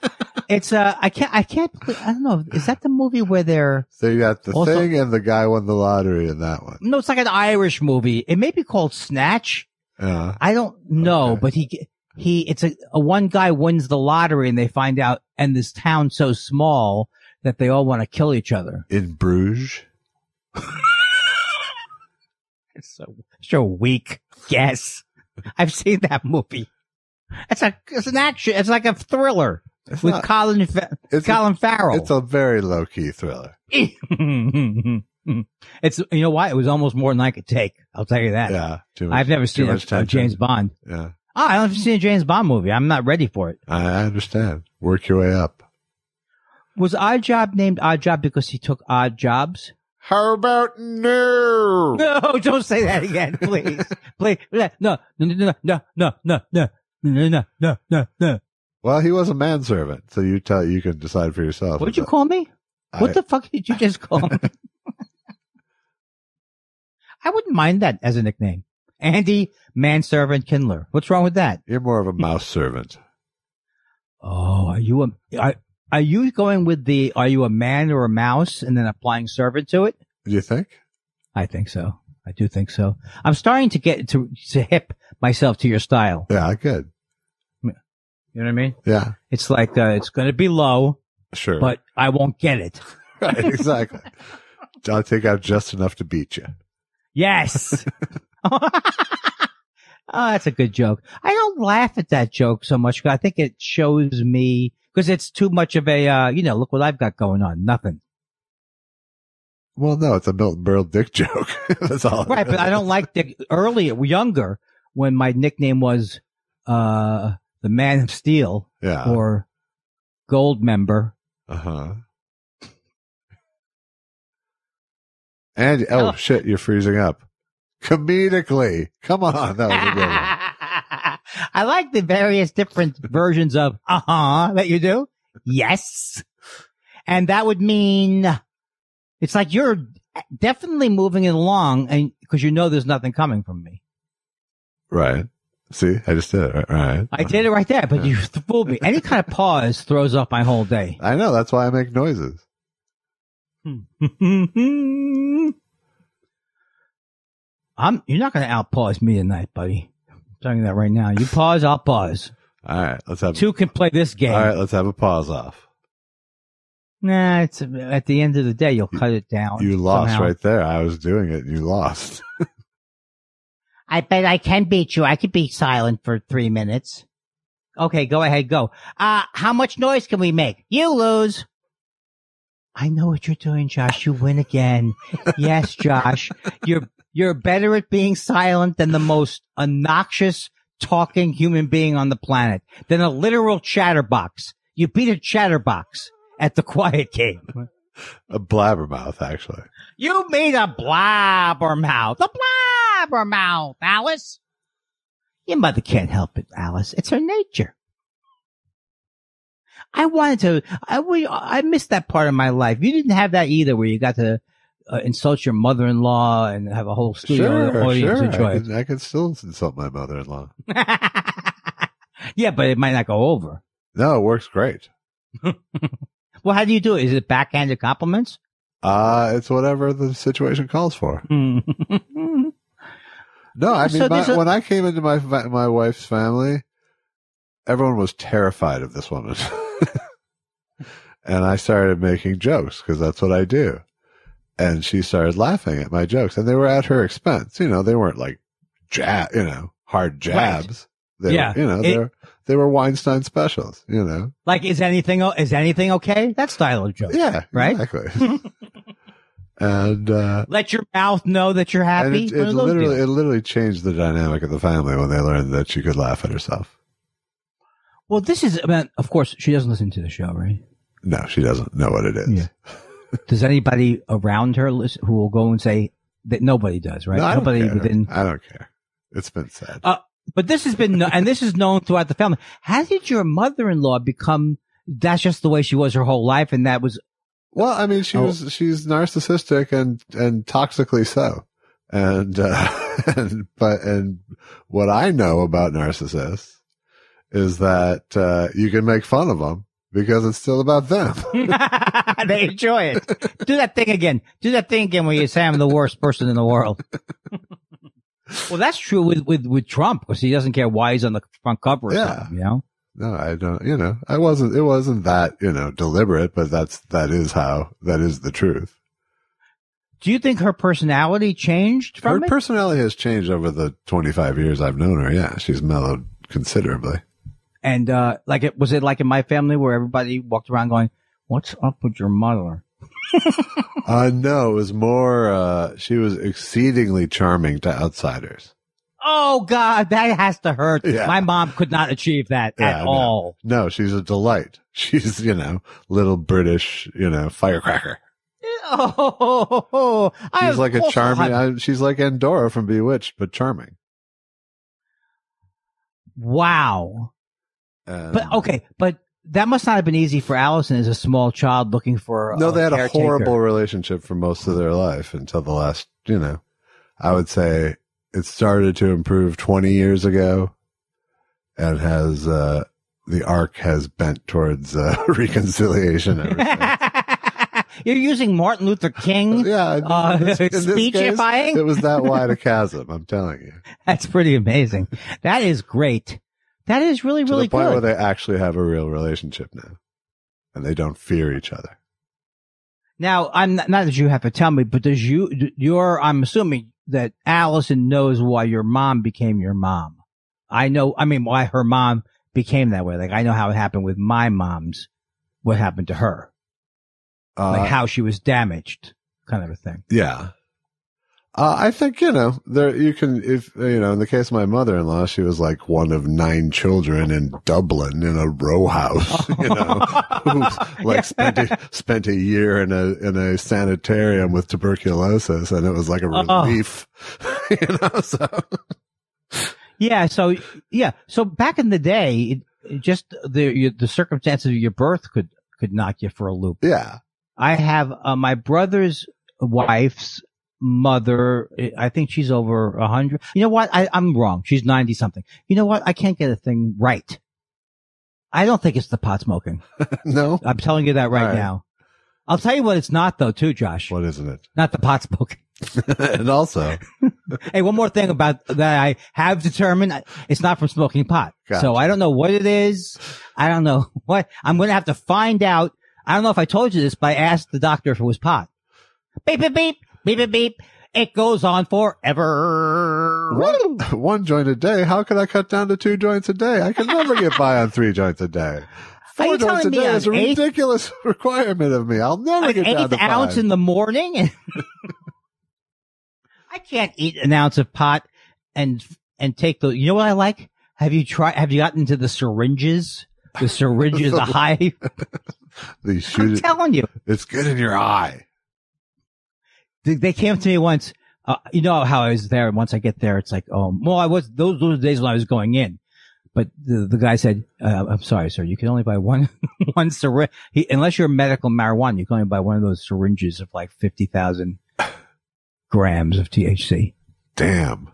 It's, I don't know. Is that the movie where they're, so you got the thing and the guy won the lottery in that one? No, it's like an Irish movie. It may be called Snatch. I don't know, okay. But it's a one guy wins the lottery and they find out, and this town's so small that they all want to kill each other. In Bruges? It's so weak. Yes. I've seen that movie. It's an action. It's like a thriller with Colin Farrell. It's a very low key thriller. It's, you know what? It was almost more than I could take. I'll tell you that. Yeah. I've never seen a James Bond. Yeah. I haven't seen a James Bond movie. I'm not ready for it. I understand. Work your way up. Was Odd Job named Odd Job because he took odd jobs? How about no? No, don't say that again, please. Please. No. Well, he was a manservant, so you can decide for yourself. What'd you call me? What the fuck did you just call me? I wouldn't mind that as a nickname. Andy, manservant, Kindler. What's wrong with that? You're more of a mouse servant. Oh, are you going with are you a man or a mouse and then applying servant to it? Do you think? I think so. I do think so. I'm starting to get to hip myself to your style. Yeah, good. You know what I mean? Yeah. It's like, it's going to be low. Sure. But I won't get it. Right, exactly. I'll take out just enough to beat you. Yes. Oh, that's a good joke. I don't laugh at that joke so much because I think it shows me, because it's too much of a, look what I've got going on. Nothing. Well, no, it's a Milton Berle dick joke. That's all. Right, but I don't like dick. Earlier, younger, when my nickname was, the Man of Steel. Yeah. Or Gold Member. Uh-huh. And, shit, you're freezing up. Comedically. Come on. That was a good one. I like the various different versions of that you do. Yes. And that would mean it's like you're definitely moving it along and because there's nothing coming from me. Right. See, I just did it. Right. I did it right there, but you fooled me. Any kind of pause throws off my whole day. I know. That's why I make noises. You're not going to outpause me tonight, buddy. I'm telling you that right now. You pause, I'll pause. All right, two can play this game. All right, let's have a pause off. Nah, it's at the end of the day, you'll cut it down. You lost somehow. right there. I was doing it and you lost. I bet I can beat you. I could be silent for 3 minutes. Okay, go ahead, go. How much noise can we make? You lose. I know what you're doing, Josh. You win again. Yes, Josh. You're better at being silent than the most obnoxious talking human being on the planet. Than a literal chatterbox. You beat a chatterbox at the quiet game. A blabbermouth, actually. You made a blabbermouth. A blabbermouth, Alice. Your mother can't help it, Alice. It's her nature. I missed that part of my life. You didn't have that either, where you got to insult your mother-in-law and have a whole studio audience enjoy it. I can still insult my mother-in-law. Yeah, but it might not go over. No, it works great. Well, how do you do it? Is it backhanded compliments? It's whatever the situation calls for. No, I mean, when I came into my wife's family, everyone was terrified of this woman. And I started making jokes because that's what I do. And she started laughing at my jokes, and they were at her expense. They weren't like hard jabs. They were Weinstein specials, Like, is anything okay? That style of joke. Yeah, right. Exactly. And let your mouth know that you're happy. And it literally changed the dynamic of the family when they learned that she could laugh at herself. Well, this is, of course, she doesn't listen to the show, right? No, she doesn't know what it is. Yeah. Does anybody around her listen, who will go and say that? Nobody does, right? No, Nobody within. I don't care. It's been said. But this has been, and this is known throughout the family. How did your mother-in-law become? That's just the way she was her whole life, and that was. Well, I mean, she's narcissistic and toxically so. And what I know about narcissists is that, you can make fun of them because it's still about them. They enjoy it. Do that thing again. Where you say I'm the worst person in the world. Well, that's true with Trump, because he doesn't care why he's on the front cover or something, No, I don't, it wasn't that, deliberate, but that is the truth. Do you think her personality changed from it? Her personality has changed over the 25 years I've known her. Yeah. She's mellowed considerably. And, was it like in my family where everybody walked around going, "What's up with your mother?" No, it was more, she was exceedingly charming to outsiders. Oh God, that has to hurt. Yeah. My mom could not achieve that at all. No, she's a delight. She's, little British, firecracker. Oh, she's like a charming, she's like Andorra from Bewitched, but charming. Wow. But that must not have been easy for Allison as a small child looking for No, they had a horrible relationship for most of their life until the last, I would say it started to improve 20 years ago and has, the arc has bent towards, reconciliation ever since. You're using Martin Luther King speechifying? It was that wide a chasm, I'm telling you. That's pretty amazing. That is great. That is really, really good. To the point where they actually have a real relationship now. And they don't fear each other. Now, not that you have to tell me, but I'm assuming that Allison knows why your mom became your mom. Why her mom became that way. Like, I know how it happened with my mom's, what happened to her. Like how she was damaged, kind of a thing. Yeah. I think, in the case of my mother-in-law, she was like one of 9 children in Dublin in a row house, who spent a year in a sanitarium with tuberculosis, and it was like a relief, so. Yeah. So back in the day, just the circumstances of your birth could knock you for a loop. Yeah. I have, my brother's wife's mother. I think she's over 100. You know what? I'm wrong. She's 90 something. You know what? I can't get a thing right. I don't think it's the pot smoking. No. I'm telling you that right now. I'll tell you what it's not though, too, Josh. What isn't it? Not the pot smoking. And also. Hey, one more thing about that I have determined. It's not from smoking pot. Gotcha. So I don't know what it is. I don't know what. I'm going to have to find out. I don't know if I told you this, but I asked the doctor if it was pot. Beep, beep, beep, beep, beep, beep. It goes on forever. One joint a day? How can I cut down to 2 joints a day? I can never get by on 3 joints a day. 4 joints a day is a ridiculous requirement of me. I'll never get down to 5. An 1/8 ounce in the morning? I can't eat an ounce of pot and take the, you know what I like? Have you gotten into the syringes? The syringes, the high. I'm telling you. It's good in your eye. They came to me once. You know how I was there. Once I get there, it's like, I was, those were the days when I was going in. But the guy said, I'm sorry, sir, you can only buy one syringe. Unless you're medical marijuana, you can only buy one of those syringes of like 50,000 grams of THC. Damn.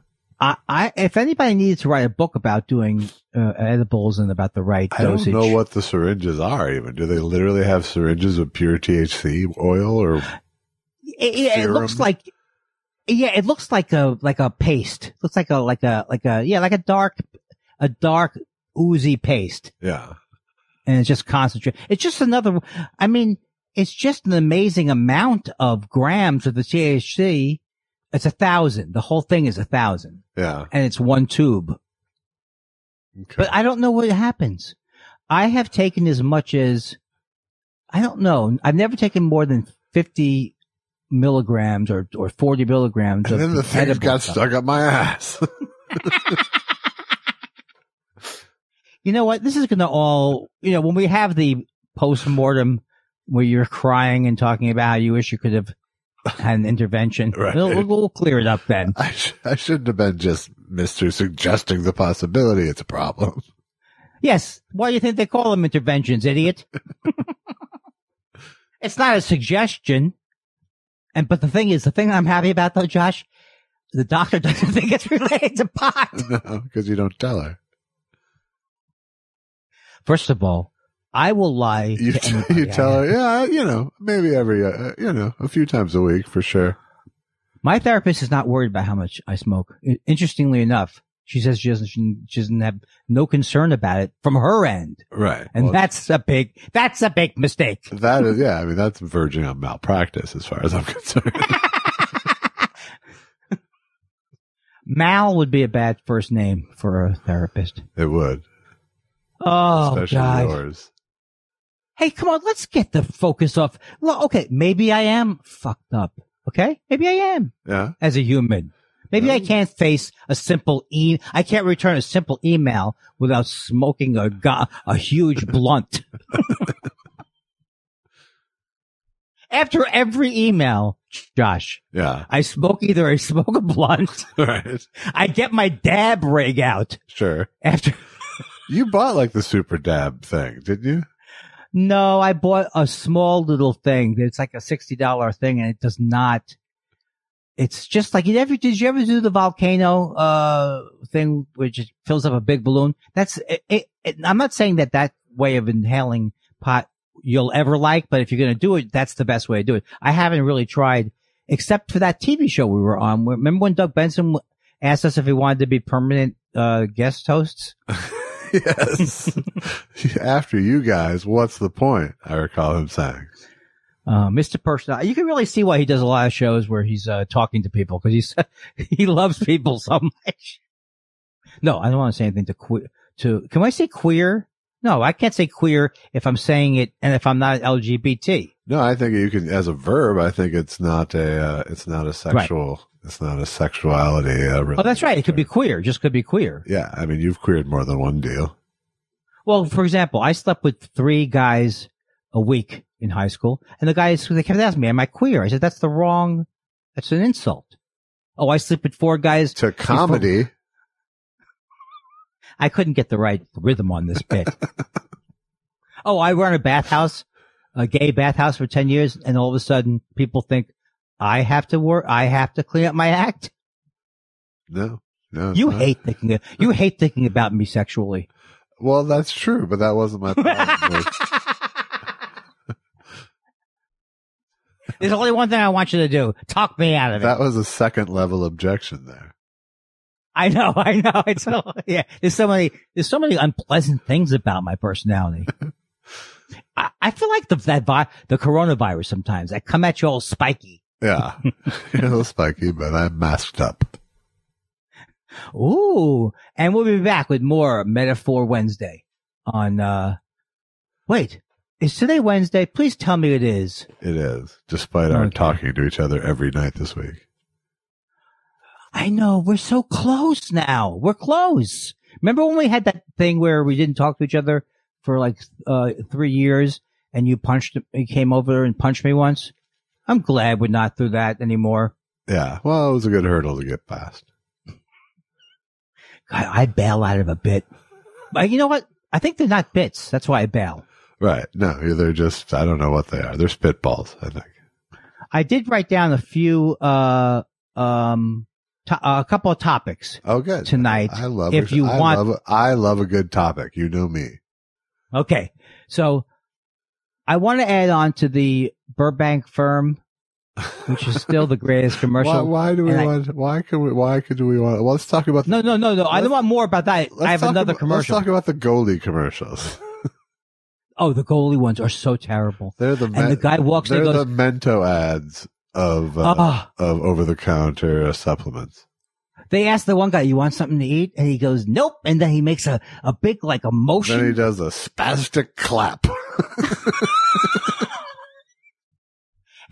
If anybody needed to write a book about doing edibles and about the right dosage. I don't know what the syringes are even. Do they literally have syringes of pure THC oil or it looks like, it looks like a paste. It looks like a dark oozy paste. Yeah. And it's just concentrated. It's just it's just an amazing amount of grams of the THC. It's 1,000. The whole thing is 1,000. Yeah. And it's one tube. Okay. But I don't know what happens. I have taken as much as, I don't know. I've never taken more than 50 milligrams or 40 milligrams. And then the thing got stuck up my ass. You know what? This is going to all, when we have the post-mortem where you're crying and talking about how you wish you could have had an intervention, right. we'll clear it up then. I shouldn't have been just Mr. suggesting the possibility it's a problem. Yes. Why do you think they call them interventions, idiot? It's not a suggestion. But the thing I'm happy about though, Josh, the doctor doesn't think it's related to pot. No, because you don't tell her. First of all, I will lie. You tell her, yeah, maybe every, a few times a week for sure. My therapist is not worried about how much I smoke. Interestingly enough, she says she doesn't have no concern about it from her end. Right. And that's a big mistake. That is, yeah, I mean, that's verging on malpractice as far as I'm concerned. Mal would be a bad first name for a therapist. It would. Oh, especially God. yours. Hey, come on, let's get the focus off. Well, okay, maybe I am fucked up. Okay? Maybe I am. Yeah. As a human. Maybe I can't face I can't return a simple email without smoking a huge blunt. After every email, Josh. Yeah. I smoke a blunt. Right. I get my dab rig out. Sure. After. You bought like the super dab thing, didn't you? No, I bought a small little thing. It's like a $60 thing, and it does not. It's just like did you ever do the volcano thing, which fills up a big balloon? That's it. I'm not saying that way of inhaling pot you'll ever like, but if you're going to do it, that's the best way to do it. I haven't really tried, except for that TV show we were on. Remember when Doug Benson asked us if we wanted to be permanent guest hosts? Yes. After you guys, what's the point? I recall him saying. Mr. Personal. You can really see why he does a lot of shows where he's talking to people because he loves people so much. No, I don't want to say anything can I say queer? No, I can't say queer if I'm saying it and if I'm not LGBT. No, I think you can, as a verb, I think it's not a sexual, right. It's not a sexuality. Oh, that's right. It could be queer. Just could be queer. Yeah. I mean, you've queered more than one deal. Well, for example, I slept with 3 guys a week in high school, and they kept asking me, am I queer? I said, that's an insult. Oh, I sleep with 4 guys. To comedy. I couldn't get the right rhythm on this bit. Oh, I run a gay bathhouse for 10 years, and all of a sudden people think I have to clean up my act. No. You hate thinking about me sexually. Well, that's true, but that wasn't my problem. There's only one thing I want you to do. Talk me out of it. That was a second level objection there. I know. It's yeah. There's so many unpleasant things about my personality. I feel like the coronavirus sometimes. I come at you all spiky. Yeah. You're a little spiky, but I'm masked up. Ooh. And we'll be back with more Metaphor Wednesday on, wait, is today Wednesday? Please tell me it is. It is, despite our talking to each other every night this week. I know. We're so close now. We're close. Remember when we had that thing where we didn't talk to each other for like 3 years and you came over and punched me once? I'm glad we're not through that anymore. Yeah. Well, it was a good hurdle to get past. I bail out of a bit. But you know what? I think they're not bits. That's why I bail. Right. No, they're just, I don't know what they are. They're spitballs, I think. I did write down a few, a couple of topics. Oh, good. Tonight. I love a good topic. You know me. Okay. So I want to add on to the Burbank firm, which is still the greatest commercial. Why do we want, well, let's talk about, No. I don't want more about that. I have another commercial. Let's talk about the goalie commercials. Oh, the goalie ones are so terrible. They're the guy walks in and goes, the Mento ads of over the counter supplements. They ask the one guy, "You want something to eat?" And he goes, "Nope." And then he makes a big like a motion. Then he does a spastic clap.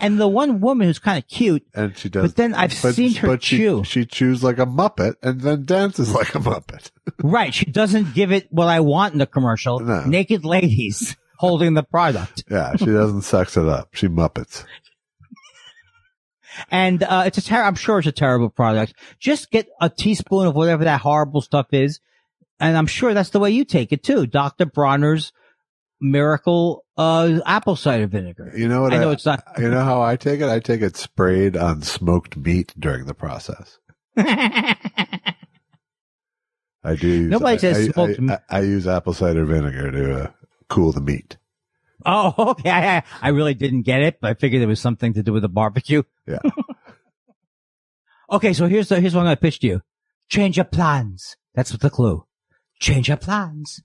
And the one woman who's kind of cute, and she does. But then I've seen her chew. She chews like a Muppet and then dances like a Muppet. Right. She doesn't give it what I want in the commercial. No. Naked ladies holding the product. Yeah, she doesn't sex it up. She Muppets. And I'm sure it's a terrible product. Just get a teaspoon of whatever that horrible stuff is. And I'm sure that's the way you take it too. Dr. Bronner's Miracle apple cider vinegar. You know what? I know it's not. You know how I take it? I take it sprayed on smoked meat during the process. I do. Nobody says smoked meat. I use apple cider vinegar to cool the meat. Oh, okay. I really didn't get it, but I figured it was something to do with the barbecue. Yeah. Okay, so here's what I'm going to pitch to you. Change your plans. That's the clue. Change your plans.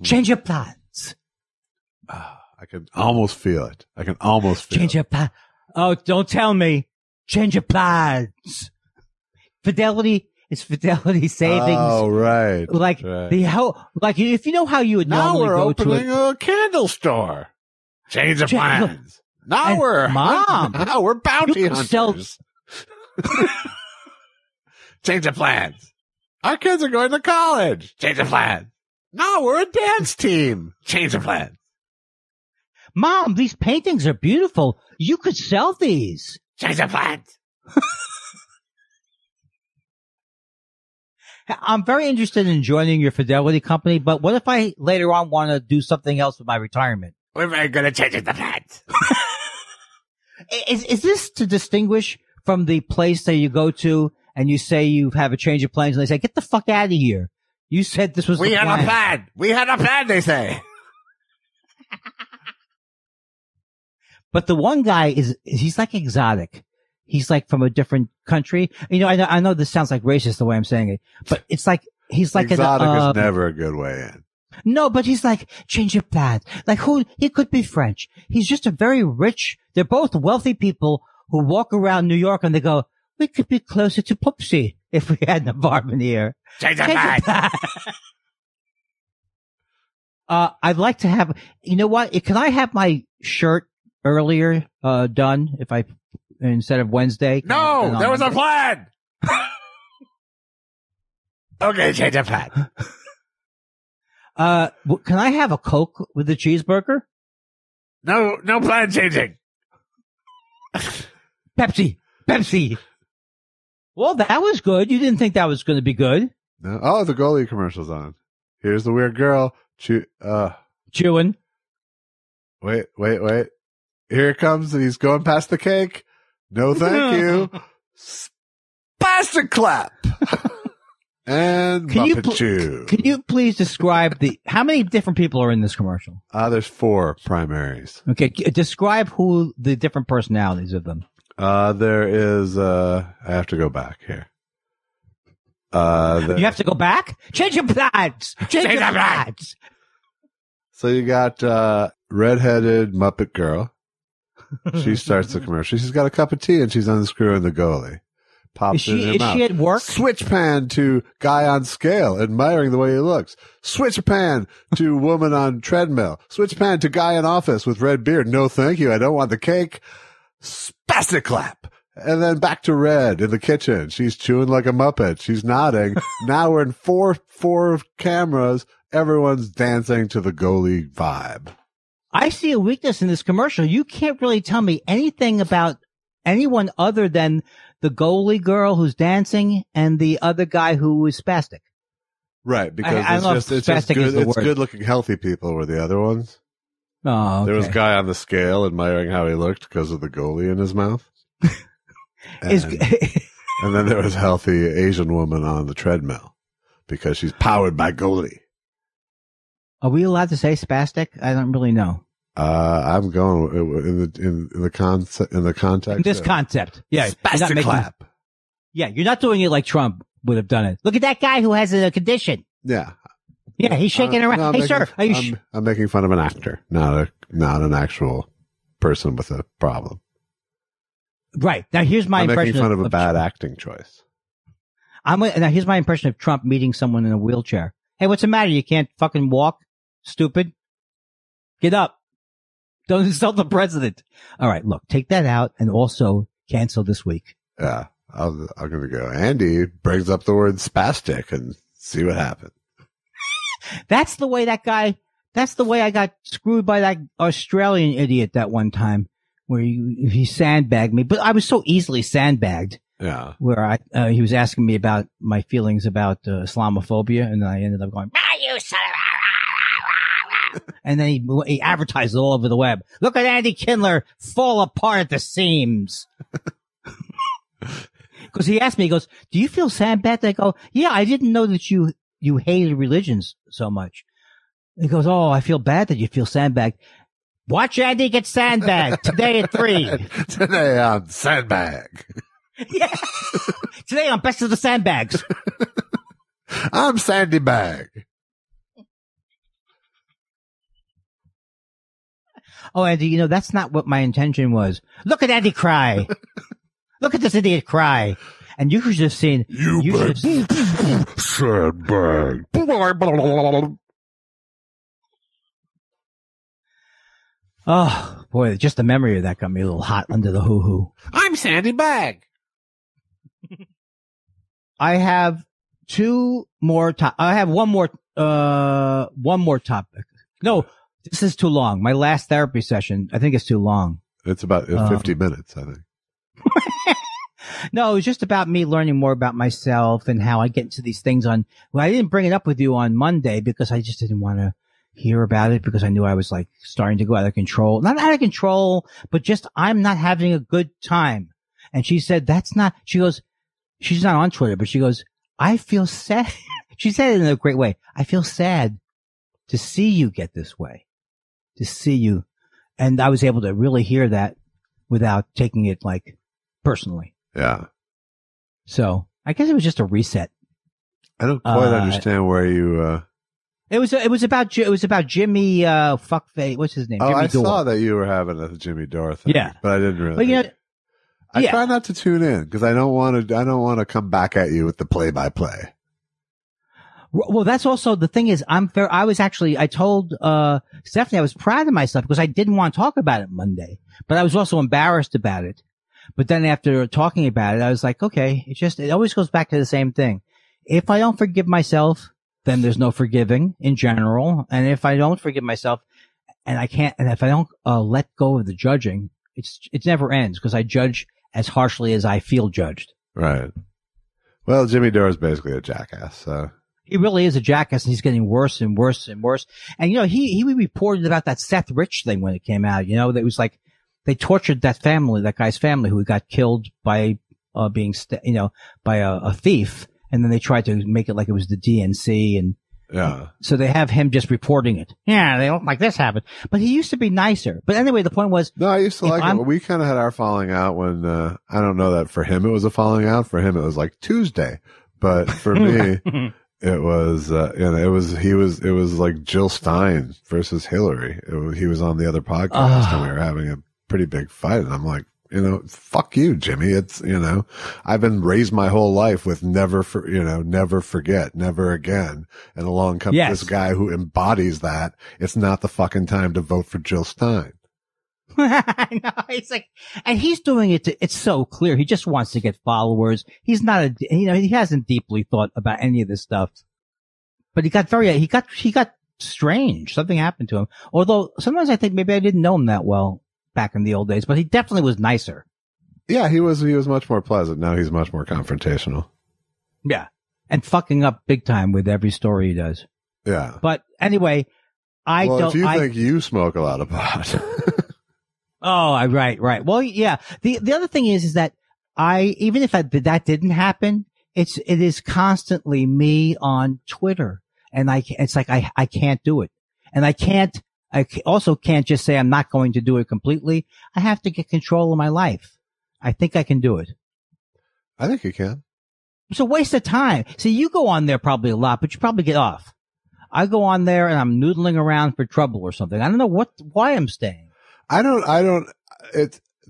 Change your plans. I can almost feel it. Change your plan. Oh, don't tell me. Change your plans. Fidelity is Fidelity Savings. Oh, right. Like right. if you know how you would Now normally we're go opening to a candle store. Change of plans. Now we're bounty hunters. Change of plans. Our kids are going to college. Change of plans. Now we're a dance team. Change of plans. Mom, these paintings are beautiful. You could sell these. Change of plans. I'm very interested in joining your Fidelity company, but what if I later on want to do something else with my retirement? We're very good at changing the plans. Is this to distinguish from the place that you go to and you say you have a change of plans and they say, get the fuck out of here. You said this was We the had plan. a plan. We had a plan, they say. But the one guy he's like exotic. He's like from a different country. You know, I know this sounds like racist the way I'm saying it, but it's like, he's like exotic is never a good way in. No, but he's like, change your plan. Like he could be French. He's just a very rich, they're both wealthy people who walk around New York and they go, we could be closer to Pupsy if we had an apartment here. Change your plan. I'd like to have, you know what? Can I have my shirt earlier, done instead of Wednesday? No, there was a plan. Okay, change your plan. Can I have a Coke with the cheeseburger? No plan changing. Pepsi. Well, that was good. You didn't think that was going to be good. No. Oh, the goalie commercial's on. Here's the weird girl. Chewing. Wait. Here it comes, and he's going past the cake. No, thank you. Spastic clap. And Muppet Chew. Can you please describe how many different people are in this commercial? There's 4 primaries. Okay, describe who the different personalities of them. There is, I have to go back here. You have to go back? Change your plans! Change your plans! So you got, redheaded Muppet girl. She starts the commercial. She's got a cup of tea and she's unscrewing the goalie. Pops in her mouth. Is she at work? Switch pan to guy on scale, admiring the way he looks. Switch pan to woman on treadmill. Switch pan to guy in office with red beard. No, thank you. I don't want the cake. Spastic clap. And then back to Red in the kitchen. She's chewing like a Muppet. She's nodding. Now we're in four cameras. Everyone's dancing to the goalie vibe. I see a weakness in this commercial. You can't really tell me anything about anyone other than the goalie girl who's dancing and the other guy who is spastic. Right, because it's just good looking healthy people were the other ones. Oh, okay. There was a guy on the scale admiring how he looked because of the goalie in his mouth. And then there was a healthy Asian woman on the treadmill because she's powered by goalie. Are we allowed to say spastic? I don't really know. I'm going in the context. In this concept. Yeah. Spastic clap. Yeah. You're not doing it like Trump would have done it. Look at that guy who has a condition. Yeah. Yeah. He's shaking around. No, hey, sir. I'm making fun of an actor, not an actual person with a problem. Right. Now here's my impression. Making fun of a bad acting choice. Now here's my impression of Trump meeting someone in a wheelchair. Hey, what's the matter? You can't fucking walk? Stupid. Get up. Don't insult the president. All right, look, take that out and also cancel this week. Yeah, I'm going to go. Andy brings up the word spastic and see what happens. That's the way I got screwed by that Australian idiot that one time where he sandbagged me. But I was so easily sandbagged. Yeah. Where he was asking me about my feelings about Islamophobia, and I ended up going, you son of a... And then he advertised it all over the web. Look at Andy Kindler fall apart at the seams. Because he asked me, he goes, do you feel sandbagged? I go, yeah, I didn't know that you hated religions so much. He goes, oh, I feel bad that you feel sandbagged. Watch Andy get sandbagged today at 3. Today on Sandbag. Yeah. Today on Best of the Sandbags. I'm Sandy Bag. Oh, Andy, that's not what my intention was. Look at Andy cry. Look at this idiot cry. And you should have seen. Sandbag. Oh, boy, just the memory of that got me a little hot under the hoo-hoo. I'm Sandy Bag. I have I have one more topic. No, this is too long. My last therapy session, I think it's too long. It's about 50 minutes, I think. No, it was just about me learning more about myself and how I get into these things I didn't bring it up with you on Monday because I just didn't want to hear about it because I knew I was like starting to go out of control. Not out of control, but just I'm not having a good time. And she said, she goes, she's not on Twitter, but she goes, I feel sad. She said it in a great way. I feel sad to see you get this way, to see you. And I was able to really hear that without taking it like personally. Yeah. So I guess it was just a reset. I don't quite understand where you, It was about Jimmy, fuckface. What's his name? Oh, Jimmy I Dore. saw that you were having a Jimmy Dore thing. Yeah. But I didn't really. Well, I try not to tune in because I don't want to come back at you with the play-by-play. Well, that's also the thing is I told, Stephanie I was proud of myself because I didn't want to talk about it Monday, but I was also embarrassed about it. But then after talking about it, I was like, okay, it always goes back to the same thing. If I don't forgive myself, then there's no forgiving in general. And if I don't forgive myself and if I don't let go of the judging, it never ends because I judge as harshly as I feel judged. Right. Well, Jimmy Dore is basically a jackass, so. He really is a jackass and he's getting worse and worse and worse. And he reported about that Seth Rich thing when it came out, that was like, they tortured that guy's family who got killed by, by a thief. And then they tried to make it like it was the DNC and yeah. So they have him just reporting it. Yeah, they don't like this happened. But he used to be nicer. But anyway, the point was. No, I used to like it. We kind of had our falling out when, I don't know that for him it was a falling out. For him it was like Tuesday. But for me, it was, it was like Jill Stein versus Hillary. He was on the other podcast and we were having a pretty big fight. And I'm like, fuck you, Jimmy. It's, I've been raised my whole life with never forget, never again. And along comes this guy who embodies that. It's not the fucking time to vote for Jill Stein. I know. It's like, and he's doing it it's so clear. He just wants to get followers. He's not he hasn't deeply thought about any of this stuff. But he got strange. Something happened to him. Although sometimes I think maybe I didn't know him that well back in the old days, but he definitely was nicer. Yeah, he was much more pleasant. Now he's much more confrontational. Yeah. And fucking up big time with every story he does. Yeah. But anyway, if you think you smoke a lot of pot. Oh, right. Well, yeah. The other thing is that even if that didn't happen, it is constantly me on Twitter. And it's like, I can't do it. And I also can't just say I'm not going to do it completely. I have to get control of my life. I think I can do it. I think you can. It's a waste of time. See, you go on there probably a lot, but you probably get off. I go on there and I'm noodling around for trouble or something. I don't know why I'm staying.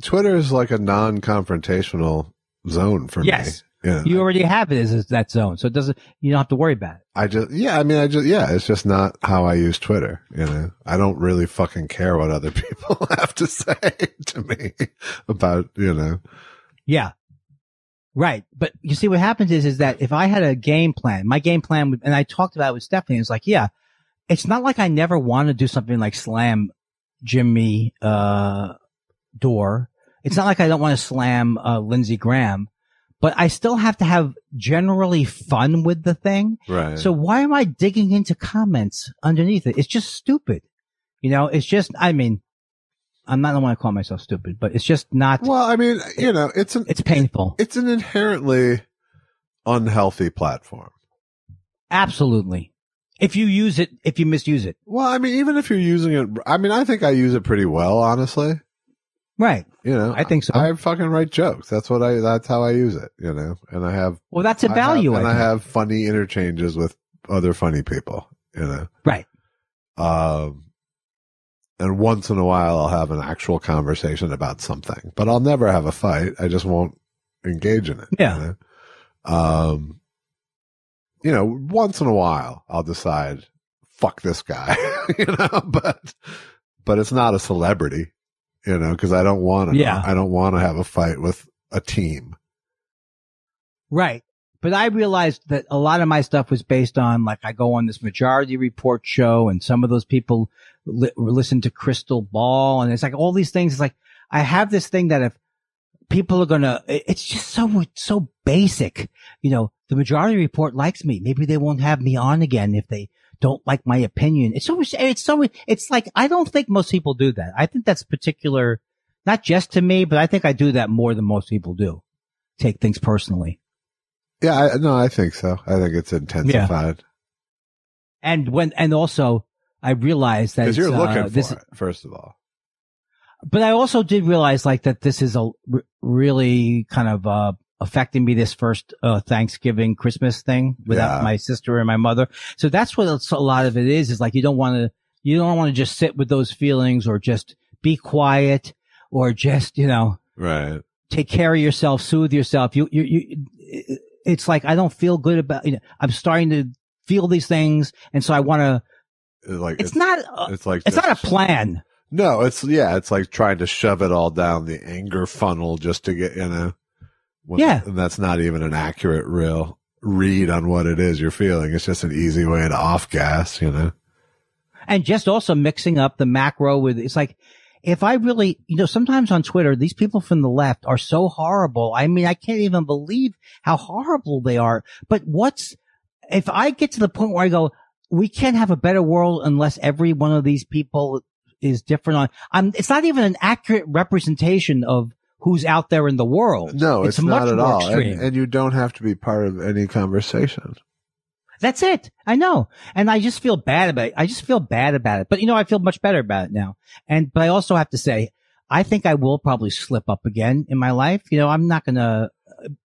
Twitter is like a non-confrontational zone for me. You already have it as that zone, so you don't have to worry about it. It's just not how I use Twitter. I don't really fucking care what other people have to say to me about, Yeah. Right. But you see, what happens is that if I had a game plan, my game plan would, and I talked about it with Stephanie, it's like, yeah, it's not like I never want to do something like slam Jimmy, Dore. It's not like I don't want to slam, Lindsey Graham, but I still have to have generally fun with the thing. Right. So why am I digging into comments underneath it? It's just stupid. It's just, I don't want to call myself stupid, but it's just not. Well, it's painful. It's an inherently unhealthy platform. Absolutely. If you misuse it. Well, even if you're using it, I think I use it pretty well, honestly. Right. I think so. I fucking write jokes. That's how I use it, and I have. Well, that's a value. I have funny interchanges with other funny people, Right. And once in a while I'll have an actual conversation about something, but I'll never have a fight. I just won't engage in it. Yeah. Once in a while I'll decide, fuck this guy, but it's not a celebrity, cause I don't want to, I don't want to have a fight with a team. Right. But I realized that a lot of my stuff was based on, like, I go on this Majority Report show and some of those people listen to Crystal Ball, and it's like all these things. It's like, I have this thing that if people are it's just so basic. The Majority Report likes me. Maybe they won't have me on again if they don't like my opinion. It's like, I don't think most people do that. I think that's particular, not just to me, but I think I do that more than most people do. Take things personally. Yeah, I think so. I think it's intensified. Yeah. And also I realized that because you're looking for it, first of all. But I also did realize that this is really kind of, affecting me this first, Thanksgiving, Christmas thing without my sister and my mother. So that's what a lot of it is like, you don't want to just sit with those feelings or just be quiet or just, right. Take care of yourself, soothe yourself. It's like, I don't feel good about, I'm starting to feel these things. And so I want to, it's not a plan. No, it's like trying to shove it all down the anger funnel just to get, and that's not even an accurate real read on what it is you're feeling. It's just an easy way to off gas, And just also mixing up the macro with, it's like, if I really, sometimes on Twitter, these people from the left are so horrible. I can't even believe how horrible they are. But if I get to the point where I go, we can't have a better world unless every one of these people is different it's not even an accurate representation of who's out there in the world. No, it's not much at more all. Extreme. And you don't have to be part of any conversation. That's it. I know. And I just feel bad about it. But I feel much better about it now. But I also have to say, I think I will probably slip up again in my life. I'm not gonna,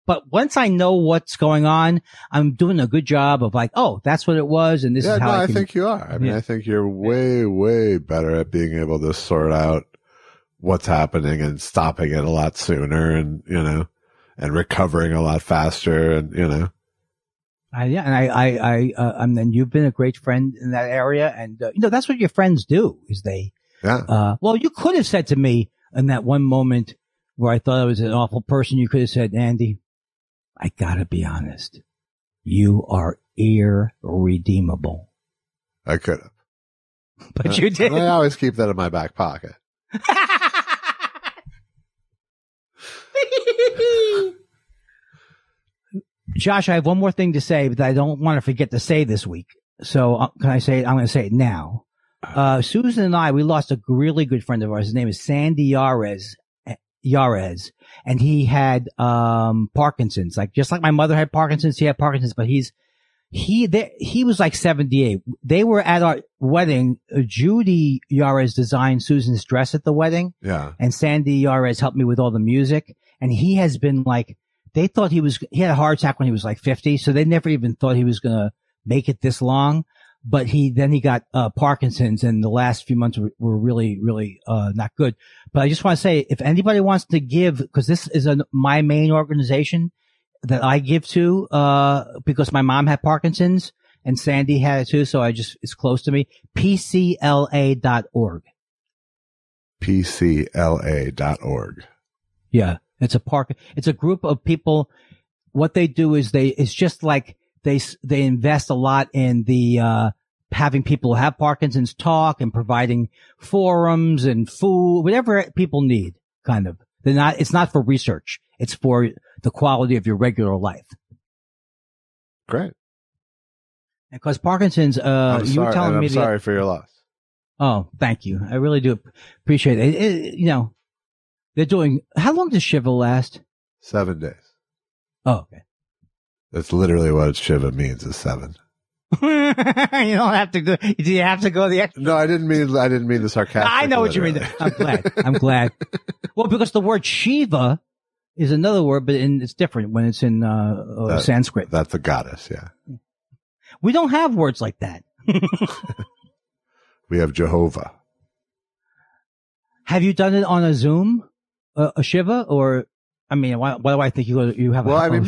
but once I know what's going on, I'm doing a good job of like, oh, that's what it was. And this is how I think you are. I think you're way, way better at being able to sort out what's happening and stopping it a lot sooner and, and recovering a lot faster and, and then you've been a great friend in that area. And, that's what your friends do is well, you could have said to me in that one moment where I thought I was an awful person, you could have said, Andy, I gotta be honest. You are irredeemable. I could have. But you did. I always keep that in my back pocket. Josh, I have one more thing to say, but I don't want to forget to say this week. So can I say it? I'm going to say it now. Susan and I, we lost a really good friend of ours. His name is Sandy Yarez, and he had, Parkinson's. Just like my mother had Parkinson's, he had Parkinson's, but he was like 78. They were at our wedding. Judy Yarez designed Susan's dress at the wedding. Yeah. And Sandy Yarez helped me with all the music. And he has been they thought he had a heart attack when he was like 50. So they never even thought he was going to make it this long. But he got, Parkinson's, and the last few months were really, really, not good. But I just want to say, if anybody wants to give, cause this is my main organization, that I give to, because my mom had Parkinson's and Sandy had it too. So it's close to me. PCLA.org. PCLA.org. Yeah. It's a group of people. What they do is it's just like they invest a lot in the, having people who have Parkinson's talk and providing forums and food, whatever people need, kind of. It's not for research. It's for the quality of your regular life. Great. Because Parkinson's, you were telling me I'm sorry for your loss. Oh, thank you. I really do appreciate it. They're doing, how long does Shiva last? 7 days. Oh, okay. That's literally what Shiva means, is 7. You don't have to go. Do you have to go the extra? No, I didn't mean the sarcastic. I know what you mean. I'm glad. Well, because the word Shiva is another word, but it's different when it's in Sanskrit. That's a goddess, yeah. We don't have words like that. We have Jehovah. Have you done it on a Zoom, a Shiva, or? I mean, why do I think you have? Well, I mean,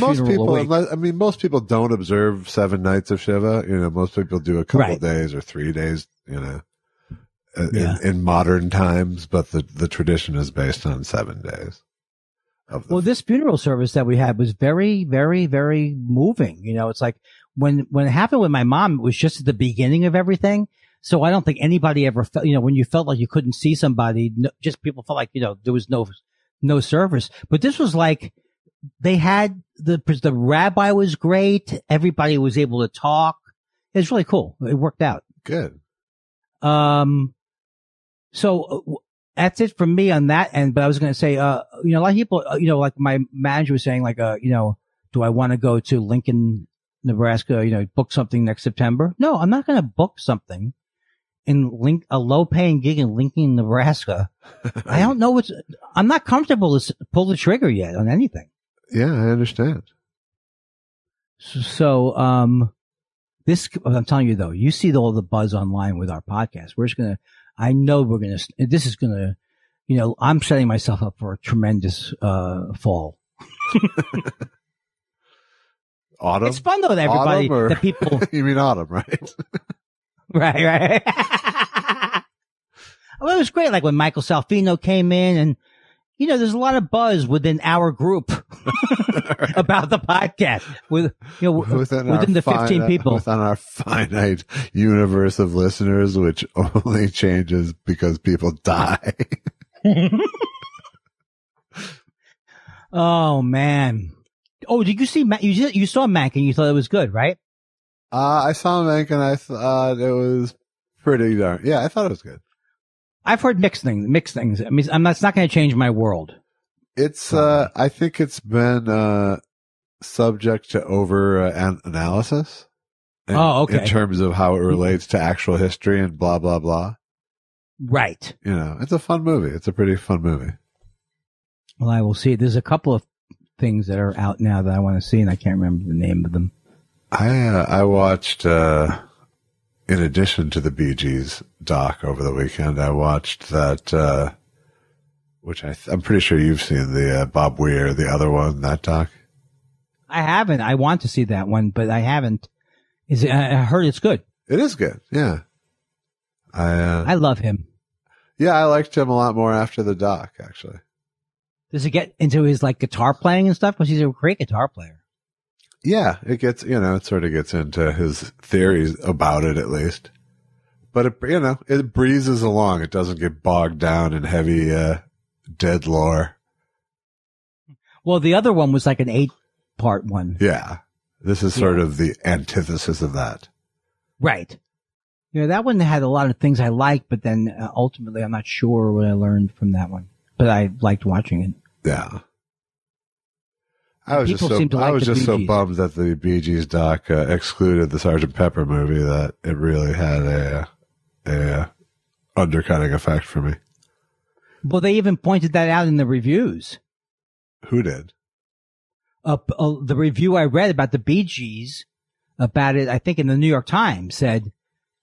most people don't observe 7 nights of Shiva. Most people do a couple days or 3 days. In modern times, but the tradition is based on 7 days. Well, this funeral service that we had was very, very, very moving. It's like when it happened with my mom, it was just at the beginning of everything. So I don't think anybody ever felt, when you felt like you couldn't see somebody, just people felt like, there was no service. But this was like, they had the rabbi was great. Everybody was able to talk. It was really cool. It worked out. Good. So that's it from me on that end. But I was going to say, a lot of people, like my manager was saying, like, do I want to go to Lincoln, Nebraska, book something next September? No, I'm not going to book something in a low paying gig in Lincoln, Nebraska. I don't know I'm not comfortable to pull the trigger yet on anything. Yeah, I understand. So, I'm telling you though, you see all the buzz online with our podcast. This is gonna, I'm setting myself up for a tremendous, fall. Autumn? It's fun though that everybody, that people. You mean autumn, right? Right. Well, it was great. Like when Michael Salfino came in and, there's a lot of buzz within our group about the podcast within the 15 people. Within our finite universe of listeners, which only changes because people die. Oh, man. Oh, did you see you saw Mank and you thought it was good, right? I saw Mank and I thought it was pretty darn. Yeah, I thought it was good. I've heard mixed things. I mean, it's not going to change my world. It's, I think it's been, subject to analysis. Okay. In terms of how it relates to actual history and blah, blah, blah. Right. It's a fun movie. It's a pretty fun movie. Well, I will see. There's a couple of things that are out now that I want to see and I can't remember the name of them. I watched, in addition to the Bee Gees doc over the weekend, I watched that, which I'm pretty sure you've seen, the Bob Weir, the other one, that doc. I haven't. I want to see that one, but I haven't. I heard it's good. It is good. Yeah. I love him. Yeah, I liked him a lot more after the doc, actually. Does it get into his guitar playing and stuff? Because he's a great guitar player. Yeah, it gets, it sort of gets into his theories about it at least. But it breezes along. It doesn't get bogged down in heavy, dead lore. Well, the other one was like an 8-part one. Yeah. This is sort of the antithesis of that. Right. That one had a lot of things I liked, but then ultimately I'm not sure what I learned from that one. But I liked watching it. Yeah. I was just so bummed that the Bee Gees doc excluded the Sgt. Pepper movie that it really had a undercutting effect for me. Well, they even pointed that out in the reviews. Who did? The review I read about the Bee Gees, about it, I think in the New York Times, said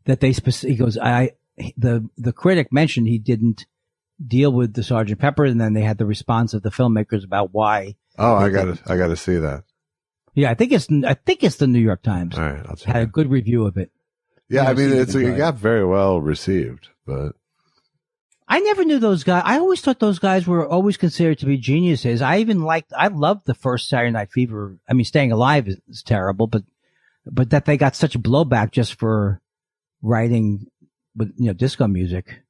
that he goes, the critic mentioned he didn't deal with the Sgt. Pepper, and then they had the response of the filmmakers about why. Oh, I gotta see that. Yeah, I think it's the New York Times. All right, I'll check. Had a good review of it. Yeah, I mean, it got very well received, but I never knew those guys. I always thought those guys were always considered to be geniuses. I loved the first Saturday Night Fever. I mean, Staying Alive is terrible, but that they got such blowback just for writing, disco music.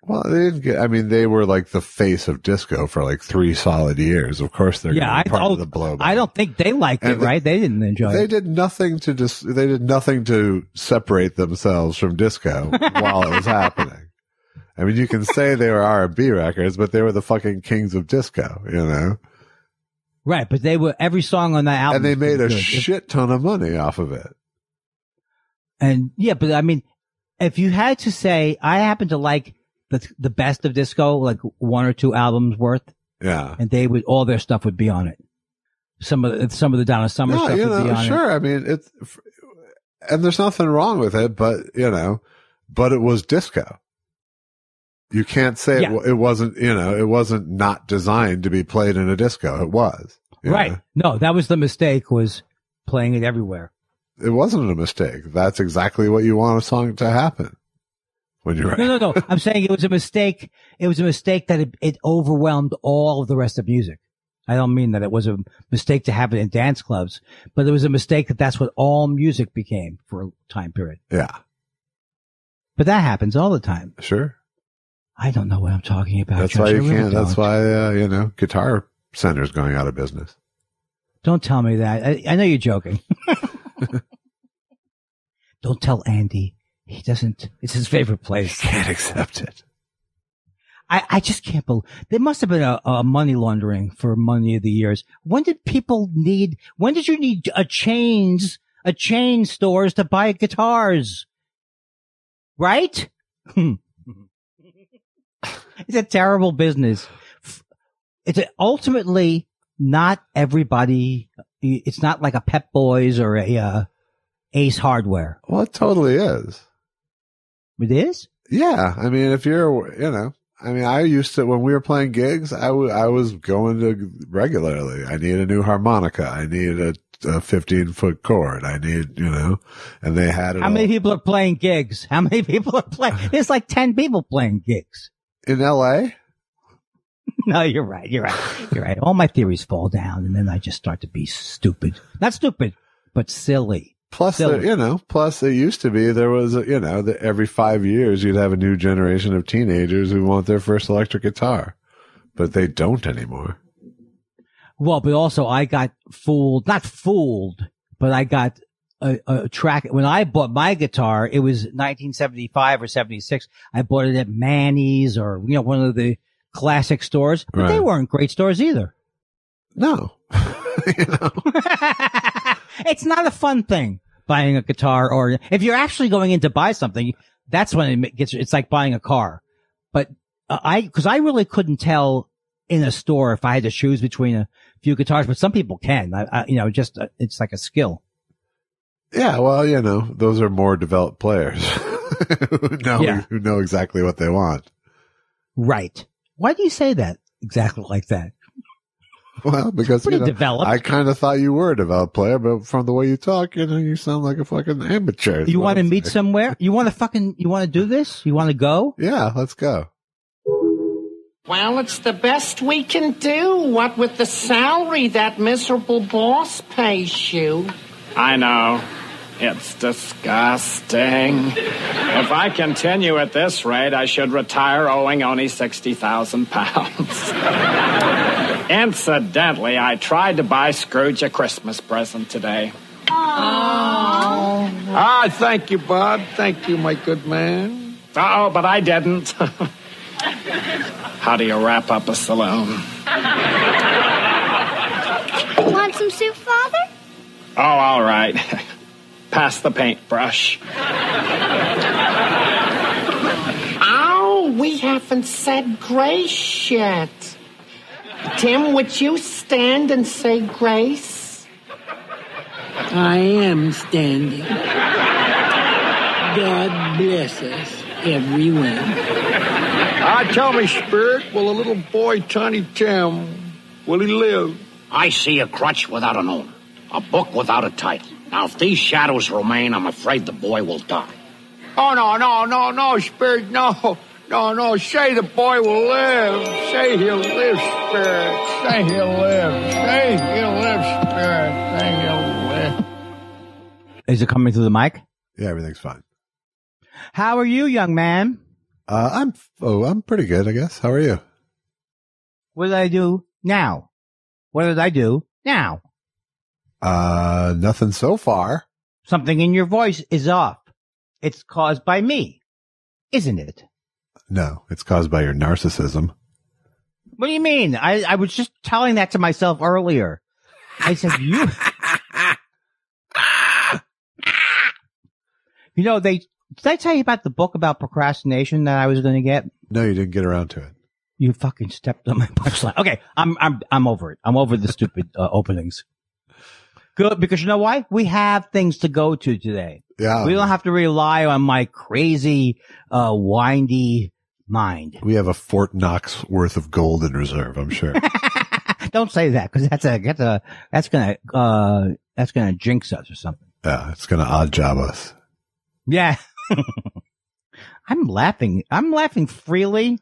Well, they were like the face of disco for like 3 solid years. Of course, they're going to be part of the blowback. I don't think they liked it, right? They didn't enjoy it. They did nothing to separate themselves from disco while it was happening. I mean, you can say they were R&B records, but they were the fucking kings of disco, Right, but they were every song on that album. And they made a shit ton of money off of it. And yeah, but I mean, if you had to say, I happen to like the best of disco, like 1 or 2 albums worth. Yeah. And all their stuff would be on it. Some of the Donna Summer stuff would be on it. Sure. I mean, and there's nothing wrong with it, but it was disco. You can't say it wasn't, it wasn't not designed to be played in a disco. It was. Right. No, that was the mistake, was playing it everywhere. It wasn't a mistake. That's exactly what you want a song to happen when you're right. No. I'm saying it was a mistake. It was a mistake that it overwhelmed all of the rest of music. I don't mean that it was a mistake to have it in dance clubs, but it was a mistake that that's what all music became for a time period. Yeah. But that happens all the time. Sure. I don't know what I'm talking about. That's why you can't. That's why, Guitar Center's going out of business. Don't tell me that. I know you're joking. Don't tell Andy. He doesn't. It's his favorite place. He can't accept it. I just can't believe. There must have been a money laundering for many of the years. When did you need a chain stores to buy guitars? Right? It's a terrible business. It's ultimately not everybody. It's not like a Pep Boys or a Ace Hardware. Well, it totally is. It is? Yeah. I mean, if you're, I used to, when we were playing gigs, I was going to regularly. I need a new harmonica. I need a 15-foot chord. I need, and they had it. How many people are playing gigs? How many people are playing? There's like 10 people playing gigs. In LA? No, you're right. All my theories fall down, and then I just start to be stupid. Not stupid, but silly. Plus, it used to be there was, every 5 years you'd have a new generation of teenagers who want their first electric guitar, but they don't anymore. Well, but also I got not fooled, but I got a track. When I bought my guitar, it was 1975 or 76. I bought it at Manny's or, one of the classic stores, but They weren't great stores either. No. It's not a fun thing, buying a guitar, or if you're actually going in to buy something, that's when it's like buying a car. But because I really couldn't tell in a store if I had to choose between a few guitars, but some people can. It's like a skill. Yeah, well, those are more developed players who know exactly what they want. Right. Why do you say that exactly like that? Well, because developed. I kind of thought you were a developed player, but from the way you talk, you sound like a fucking amateur. You want to meet somewhere? You want to do this? You want to go? Yeah, let's go. Well, it's the best we can do. What with the salary that miserable boss pays you. I know. It's disgusting. If I continue at this rate, I should retire owing only 60,000 pounds. Incidentally, I tried to buy Scrooge a Christmas present today. Oh. Thank you, Bud. Thank you, my good man. Oh, but I didn't. How do you wrap up a saloon? Want some soup, Father? Oh, all right. Pass the paintbrush. Oh, we haven't said grace yet. Tim, would you stand and say grace? I am standing. God bless us, everyone. Tell me, Spirit, will a little boy, Tiny Tim, will he live? I see a crutch without an owner. A book without a title. Now, if these shadows remain, I'm afraid the boy will die. Oh, no, Spirit, no. No, say the boy will live. Say he'll live, Spirit. Say he'll live. Say he'll live, Spirit. Say he'll live. Is it coming through the mic? Yeah, everything's fine. How are you, young man? I'm pretty good, I guess. How are you? What did I do now? What did I do now? Nothing so far. Something in your voice is off. It's caused by me, isn't it? No, it's caused by your narcissism. What do you mean? I was just telling that to myself earlier. I said, did I tell you about the book about procrastination that I was going to get? No, you didn't get around to it. You fucking stepped on my punchline. Okay, I'm over it. I'm over the stupid openings. Good, because you know why? We have things to go to today. Yeah. We don't have to rely on my crazy, windy mind. We have a Fort Knox worth of gold in reserve, I'm sure. Don't say that, because that's gonna jinx us or something. Yeah, it's gonna odd job us. Yeah. I'm laughing freely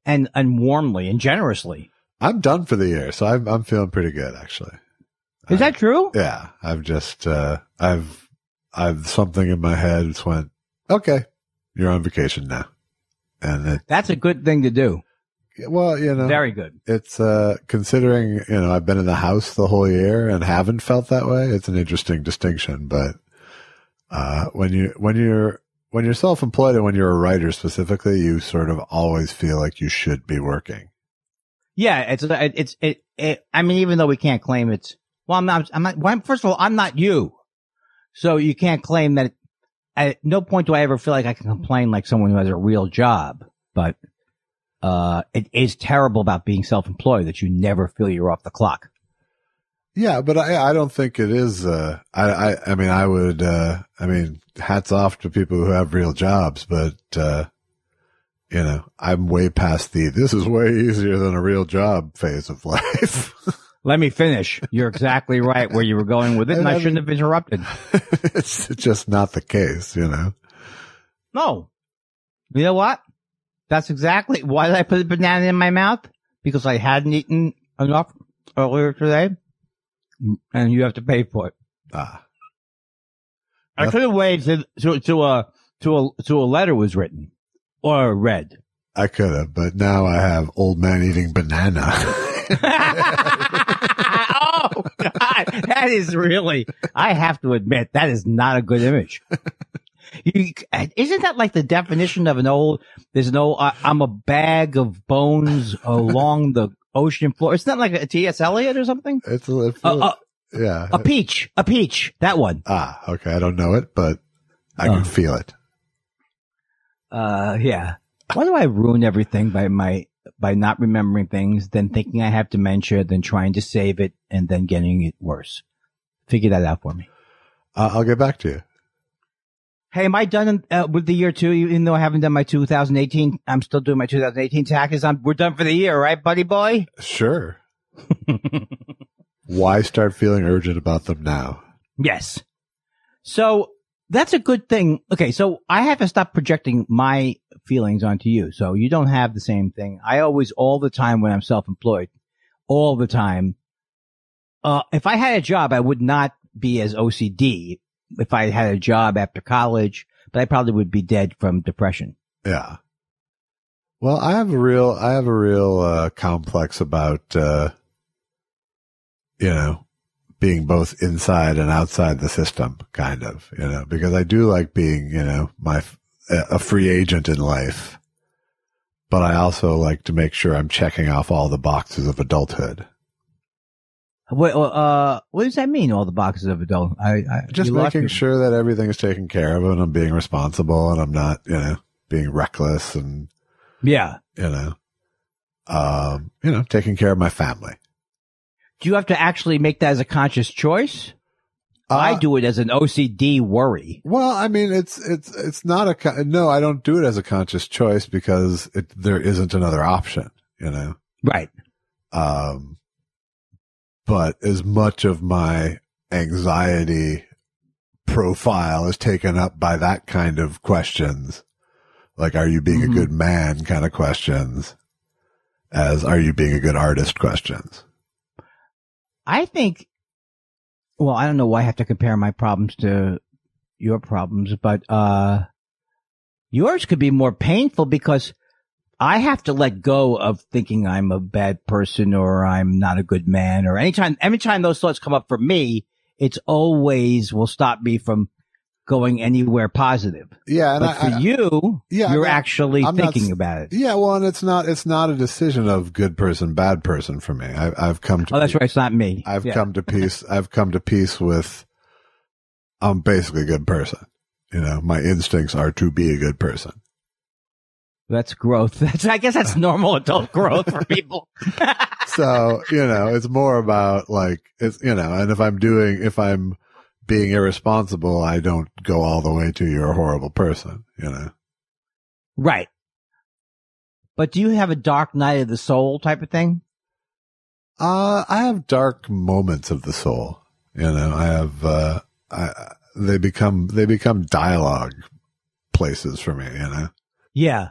and warmly and generously. I'm done for the year, so I'm feeling pretty good, actually. Is that true? Yeah. I've just, I've something in my head that's went, okay, you're on vacation now. And that's a good thing to do. Well, very good. It's, considering, I've been in the house the whole year and haven't felt that way. It's an interesting distinction, but, when you're self-employed and when you're a writer specifically, you sort of always feel like you should be working. Yeah. I mean, even though we can't claim it's, well, I'm not, first of all, I'm not you. So you can't claim that. At no point do I ever feel like I can complain like someone who has a real job, but, it is terrible about being self-employed that you never feel you're off the clock. Yeah, but I don't think it is, I mean, hats off to people who have real jobs, but, I'm way past this is way easier than a real job phase of life. Let me finish. You're exactly right where you were going with it, and I shouldn't have interrupted. It's just not the case, No. You know what? That's exactly why did I put a banana in my mouth? Because I hadn't eaten enough earlier today, and you have to pay for it. Ah. I could have waited till a letter was written or read. I could have, but now I have old man eating banana. Oh God, that is really, I have to admit, that is not a good image. Isn't that like the definition of I'm a bag of bones along the ocean floor? Isn't that like a T.S. Eliot or something? Yeah. A peach, that one. Ah, okay. I don't know it, but I can feel it. Yeah. Why do I ruin everything by not remembering things, then thinking I have dementia, then trying to save it, and then getting it worse? Figure that out for me. I'll get back to you. Hey, am I done with the year too? Even though I haven't done my 2018, I'm still doing my 2018 taxes. We're done for the year, right, buddy boy? Sure. Why start feeling urgent about them now? Yes. So that's a good thing. Okay, so I have to stop projecting my feelings onto you. So you don't have the same thing. I always, all the time when I'm self-employed, all the time, if I had a job, I would not be as OCD if I had a job after college, but I probably would be dead from depression. Yeah. Well, I have a real complex about, being both inside and outside the system, kind of, because I do like being, a free agent in life, but I also like to make sure I'm checking off all the boxes of adulthood. What does that mean? All the boxes of adult? Just making sure that everything is taken care of and I'm being responsible and I'm not, being reckless and, taking care of my family. Do you have to actually make that as a conscious choice? I do it as an OCD worry. Well, I mean, it's not no, I don't do it as a conscious choice because there isn't another option, Right. But as much of my anxiety profile is taken up by that kind of questions. Like, are you being a good man kind of questions, as are you being a good artist questions. I think, well, I don't know why I have to compare my problems to your problems, but yours could be more painful because I have to let go of thinking I'm a bad person or I'm not a good man, or every time those thoughts come up for me, it's always will stop me from going anywhere positive. Yeah. And but for you, you're actually thinking about it. Yeah. Well, and it's not a decision of good person, bad person for me. I've come to, that's right. It's not me. I've come to peace with, I'm basically a good person. You know, my instincts are to be a good person. That's growth. I guess that's normal adult growth for people. So, you know, it's more about like, it's, you know, and if I'm being irresponsible, I don't go all the way to you're a horrible person, you know? Right. But do you have a dark night of the soul type of thing? I have dark moments of the soul, you know, I have, they become dialogue places for me, you know? Yeah.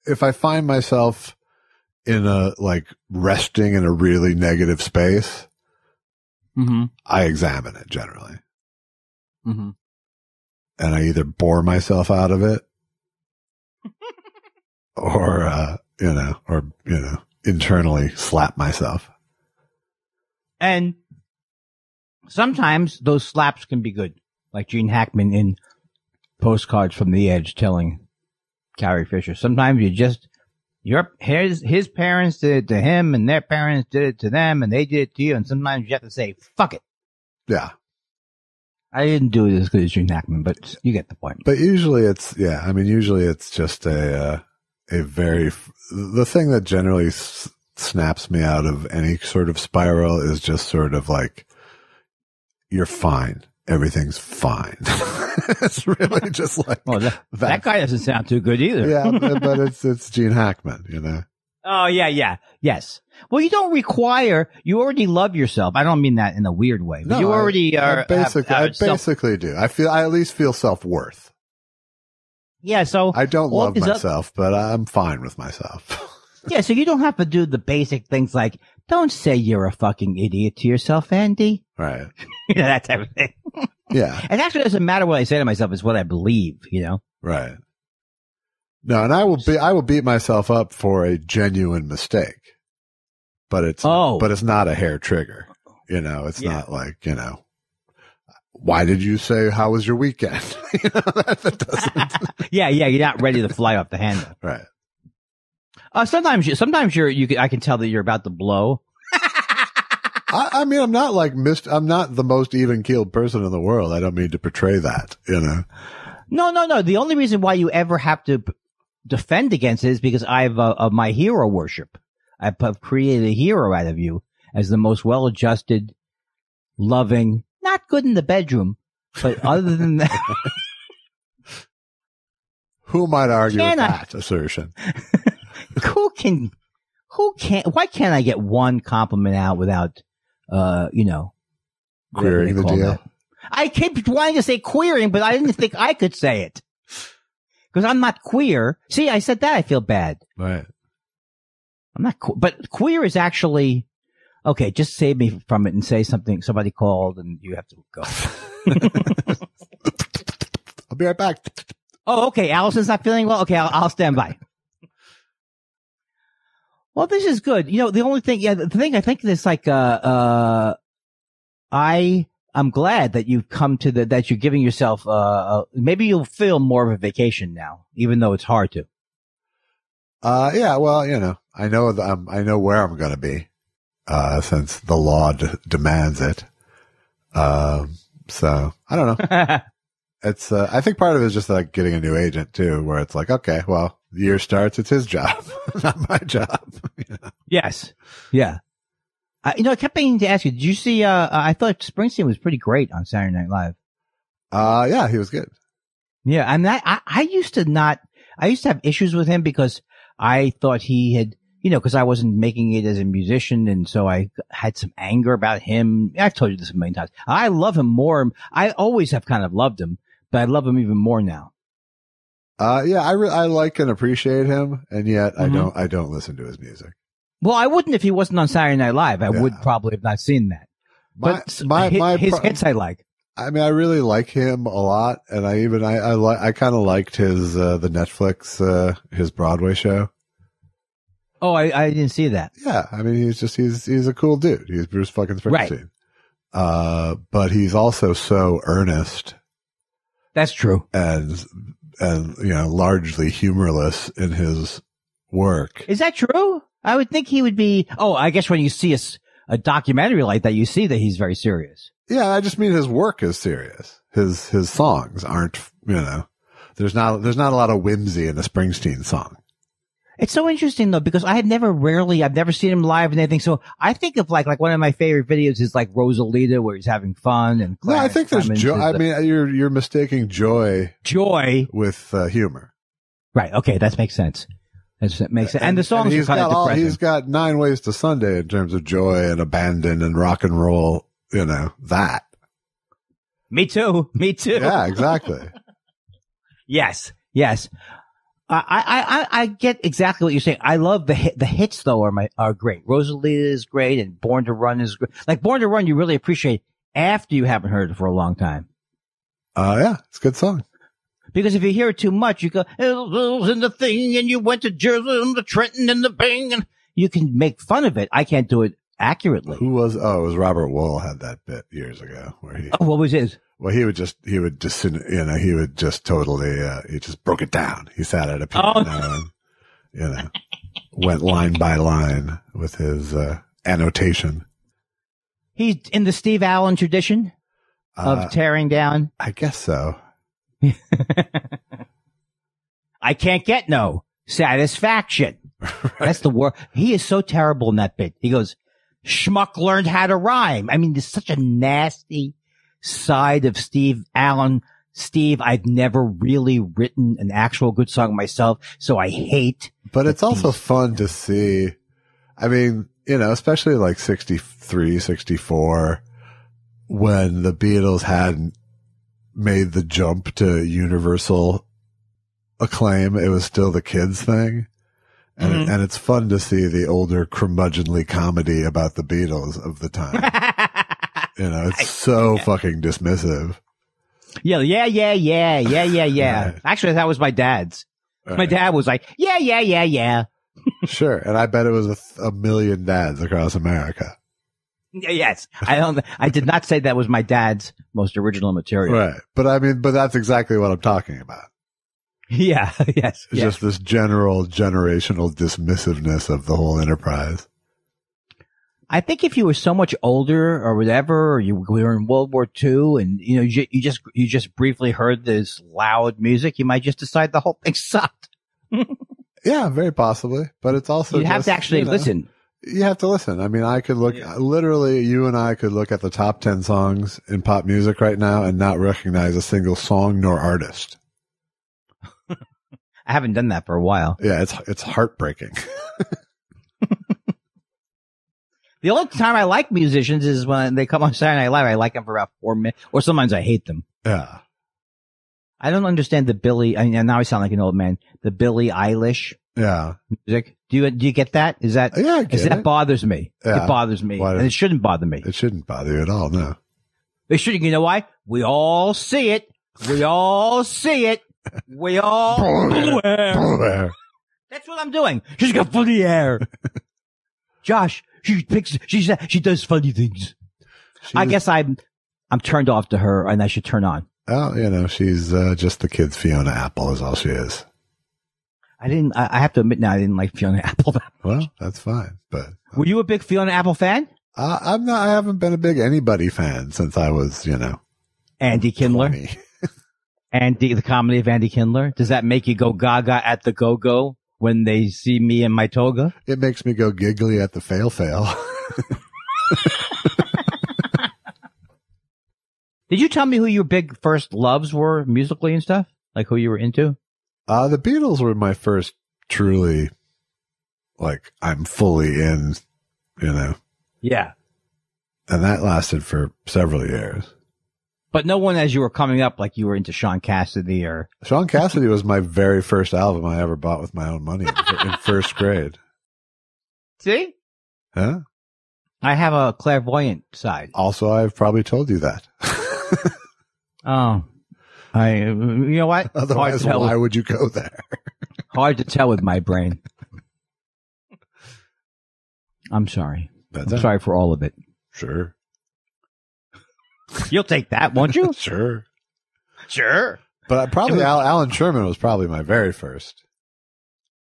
If I find myself in resting in a really negative space, I examine it generally. And I either bore myself out of it or internally slap myself. And sometimes those slaps can be good. Like Gene Hackman in Postcards from the Edge telling Carrie Fisher. Sometimes his parents did it to him and their parents did it to them and they did it to you. And sometimes you have to say, fuck it. Yeah. I didn't do it as good as Gene Hackman, but you get the point. But usually it's just the thing that generally snaps me out of any sort of spiral is just sort of like, you're fine. Everything's fine. It's really just like, well, that guy doesn't sound too good either. Yeah, but it's Gene Hackman, you know? Oh, yeah. Yes. Well, you already love yourself. I don't mean that in a weird way, but you already are. I basically do. I at least feel self-worth. Yeah. So I don't love myself, but I'm fine with myself. Yeah. So you don't have to do the basic things like, don't say you're a fucking idiot to yourself, Andy. Right. You know, that type of thing. Yeah. It actually doesn't matter what I say to myself. It's what I believe, you know? Right. No, and I will beat myself up for a genuine mistake, but it's not a hair trigger. You know, it's not like, you know, why did you say, how was your weekend? You know, that doesn't. Yeah. You're not ready to fly off the handle. Right. Sometimes I can tell that you're about to blow. I mean, I'm not the most even-keeled person in the world. I don't mean to portray that, you know? No. The only reason why you ever have to defend against it is because I've of my hero worship. I've created a hero out of you as the most well-adjusted, loving, not good in the bedroom, but other than that. Who might argue with that assertion? Why can't I get one compliment out without, queering the deal? I keep wanting to say queering, but I didn't think I could say it. Because I'm not queer. See, I said that, I feel bad. Right. I'm not but queer is actually, okay, just save me from it and say something, somebody called and you have to go. I'll be right back. Oh, okay, Allison's not feeling well? Okay, I'll stand by. Well, this is good. You know, the only thing, the thing I think is like, I'm glad that you've come to that you're giving yourself, maybe you'll feel more of a vacation now, even though it's hard to. Yeah, well, you know, I know where I'm going to be, since the law demands it. So I don't know. It's, I think part of it is just like getting a new agent too, where it's like, okay, well, the year starts, it's his job, not my job. You know? Yes. Yeah. I kept meaning to ask you, did you see, I thought Springsteen was pretty great on Saturday Night Live. Yeah, he was good. Yeah. And I used to have issues with him because I thought he because I wasn't making it as a musician, and so I had some anger about him. I've told you this a million times. I love him more. I always have kind of loved him, but I love him even more now. Yeah, I like and appreciate him, and yet I don't listen to his music. Well, I wouldn't if he wasn't on Saturday Night Live. I would probably have not seen that. But his hits I like. I mean, I really like him a lot, and I kind of liked his the Netflix his Broadway show. Oh, I didn't see that. Yeah, I mean, he's a cool dude. He's Bruce fucking Springsteen. Right. But he's also so earnest. That's true. And largely humorless in his work. Is that true? I would think he would be. Oh, I guess when you see a documentary like that, you see that he's very serious. Yeah, I just mean his work is serious. His songs aren't, there's not a lot of whimsy in a Springsteen song. It's so interesting though, because I've never seen him live and anything. So I think of like one of my favorite videos is like Rosalita, where he's having fun and. No, I think there's joy. I mean, you're mistaking joy with humor. Right. Okay. That makes sense. That makes sense. And the songs are kind of depressing. He's got 9 Ways to Sunday in terms of joy and abandon and rock and roll. That. Me too. Yeah, exactly. Yes. I get exactly what you're saying. I love the hits though are great. Rosalita is great and Born to Run is great. Like Born to Run, you really appreciate after you haven't heard it for a long time. Yeah, it's a good song. Because if you hear it too much, you go, Elvis and the thing, and you went to Jersey and the Trenton and the Bing, and you can make fun of it. I can't do it accurately. It was Robert Wool had that bit years ago where he. Oh, what was his? Well, he would just totally, he just broke it down. He sat at a piano and, went line by line with his, annotation. He's in the Steve Allen tradition of tearing down. I guess so. I can't get no satisfaction. Right. That's the word. He is so terrible in that bit. He goes, Schmuck learned how to rhyme. I mean, there's such a nasty side of Steve Allen. Steve, I've never really written an actual good song myself, so I hate. But it's also fun to see. I mean, especially like 63, 64, when the Beatles hadn't made the jump to universal acclaim. It was still the kids thing. And, and it's fun to see the older curmudgeonly comedy about the Beatles of the time. It's so fucking dismissive. Yeah. Right. Actually, that was my dad's. Right. My dad was like, yeah. Sure. And I bet it was a million dads across America. Yes. I did not say that was my dad's most original material. Right. But that's exactly what I'm talking about. Yeah. Yes. It's just this generational dismissiveness of the whole enterprise. I think if you were so much older or whatever, or you were in World War II and, you just briefly heard this loud music, you might just decide the whole thing sucked. Yeah, very possibly. But it's also you have to actually listen. You have to listen. I mean, I could look, literally, you and I could look at the top 10 songs in pop music right now and not recognize a single song nor artist. I haven't done that for a while. Yeah, it's heartbreaking. The only time I like musicians is when they come on Saturday Night Live. I like them for about 4 minutes, or sometimes I hate them. Yeah. I don't understand the Billie. I mean, now I sound like an old man. The Billie Eilish. Yeah. Music. Do you get that? Is that? Yeah, I get that bothers me. Yeah. It bothers me, and it shouldn't bother me. It shouldn't bother you at all. No. It shouldn't. You know why? We all see it. We all see it. We all. Blue hair. That's what I'm doing. She's got funny hair. Josh. She does funny things. I guess I'm turned off to her and I should turn on. Oh, she's just the kid's Fiona Apple is all she is. I have to admit now I didn't like Fiona Apple that much. Well, that's fine. But were you a big Fiona Apple fan? I'm not. I haven't been a big anybody fan since I was, Andy Kindler. Andy, the comedy of Andy Kindler. Does that make you go gaga at the go-go when they see me in my toga? It makes me go giggly at the fail. Did you tell me who your big first loves were musically and stuff? Like who you were into? The Beatles were my first truly like I'm fully in, you know. Yeah. And that lasted for several years. But no one, as you were coming up, like you were into Sean Cassidy or... Sean Cassidy was my very first album I ever bought with my own money in first grade. See? Huh? I have a clairvoyant side. Also, I've probably told you that. Oh. You know what? Otherwise, why would you go there? Hard to tell with my brain. I'm sorry. I'm sorry for all of it. Sure. You'll take that, won't you? Sure. Sure. But probably Alan Sherman was probably my very first.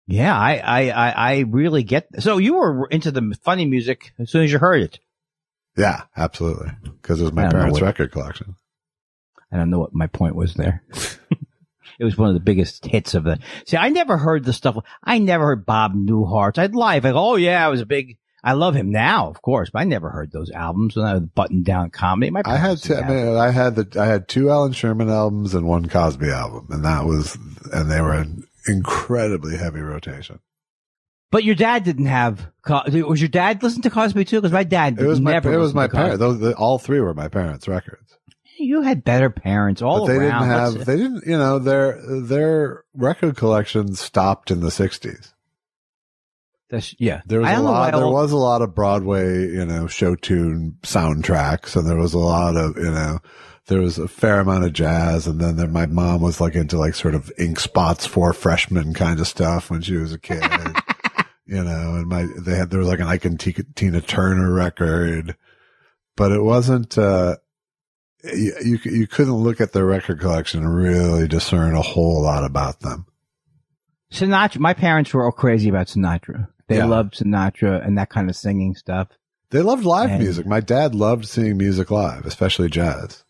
Yeah, I really get. So you were into the funny music as soon as you heard it. Yeah, absolutely. Because it was my parents' record collection. I don't know what my point was there. It was one of the biggest hits of the. See, I never heard the stuff. I never heard Bob Newhart. I'd live. I go, oh yeah, I was a big. I love him now, of course, but I never heard those albums when I was button down comedy. I had 2 Alan Sherman albums and 1 Cosby album, and they were in incredibly heavy rotation. But your dad didn't have. Was your dad listen to Cosby too? Because my dad never. It was my parents. All 3 were my parents' records. You had better parents all around. They didn't. You know, their record collection stopped in the 60s. There was a lot of Broadway, you know, show tune soundtracks, and there was a lot of, you know, there was a fair amount of jazz, and then my mom was like into like sort of Ink Spots for Freshmen kind of stuff when she was a kid, you know, and there was like an Ike and Tina Turner record, but it wasn't, you couldn't look at their record collection and really discern a whole lot about them. Sinatra, my parents were all crazy about Sinatra. They loved Sinatra and that kind of singing stuff. They loved live music. My dad loved seeing music live, especially jazz.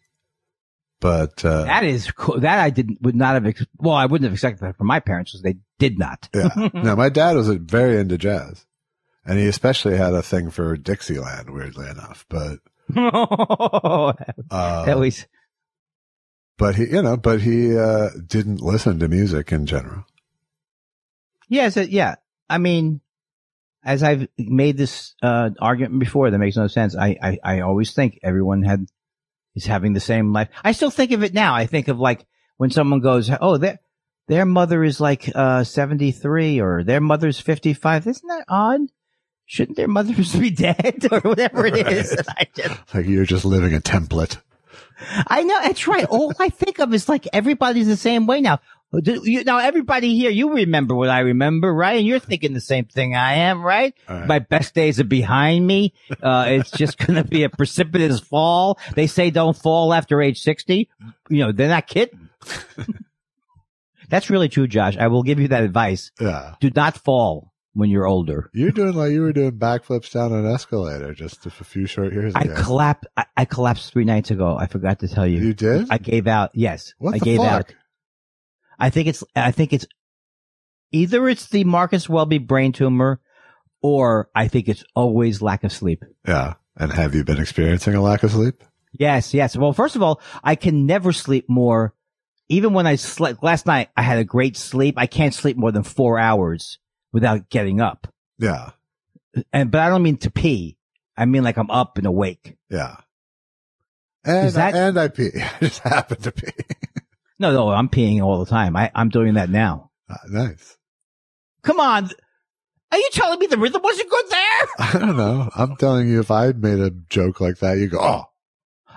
But that is cool. That I would not have. I wouldn't have expected that from my parents because they did not. Yeah. No, my dad was very into jazz, and he especially had a thing for Dixieland. Weirdly enough, but always. But he didn't listen to music in general. Yes, yeah. I mean, as I've made this argument before, that makes no sense. I always think everyone is having the same life. I still think of it now. I think of like when someone goes, "Oh, their mother is like 73 or their mother's 55." Isn't that odd? Shouldn't their mothers be dead or whatever it is? Like you're just living a template. I know, that's right. All I think of is like everybody's the same way now. Now, everybody here, you remember what I remember, right? And you're thinking the same thing I am, right? My best days are behind me. It's just going to be a precipitous fall. They say don't fall after age 60. You know, they're not kidding. That's really true, Josh. I will give you that advice. Yeah. Do not fall when you're older. You're doing like you were doing backflips down an escalator just a few short years ago. I collapsed 3 nights ago. I forgot to tell you. You did? I gave out. Yes. What the fuck? I think it's either it's the Marcus Welby brain tumor or I think it's always lack of sleep. Yeah. And have you been experiencing a lack of sleep? Yes. Well, first of all, I can never sleep more. Even when I slept last night, I had a great sleep. I can't sleep more than 4 hours without getting up. Yeah. But I don't mean to pee. I mean like I'm up and awake. Yeah. And I pee. I just happen to pee. No, I'm peeing all the time. I'm doing that now. Nice. Come on. Are you telling me the rhythm wasn't good there? I don't know. I'm telling you, if I made a joke like that, you go, oh.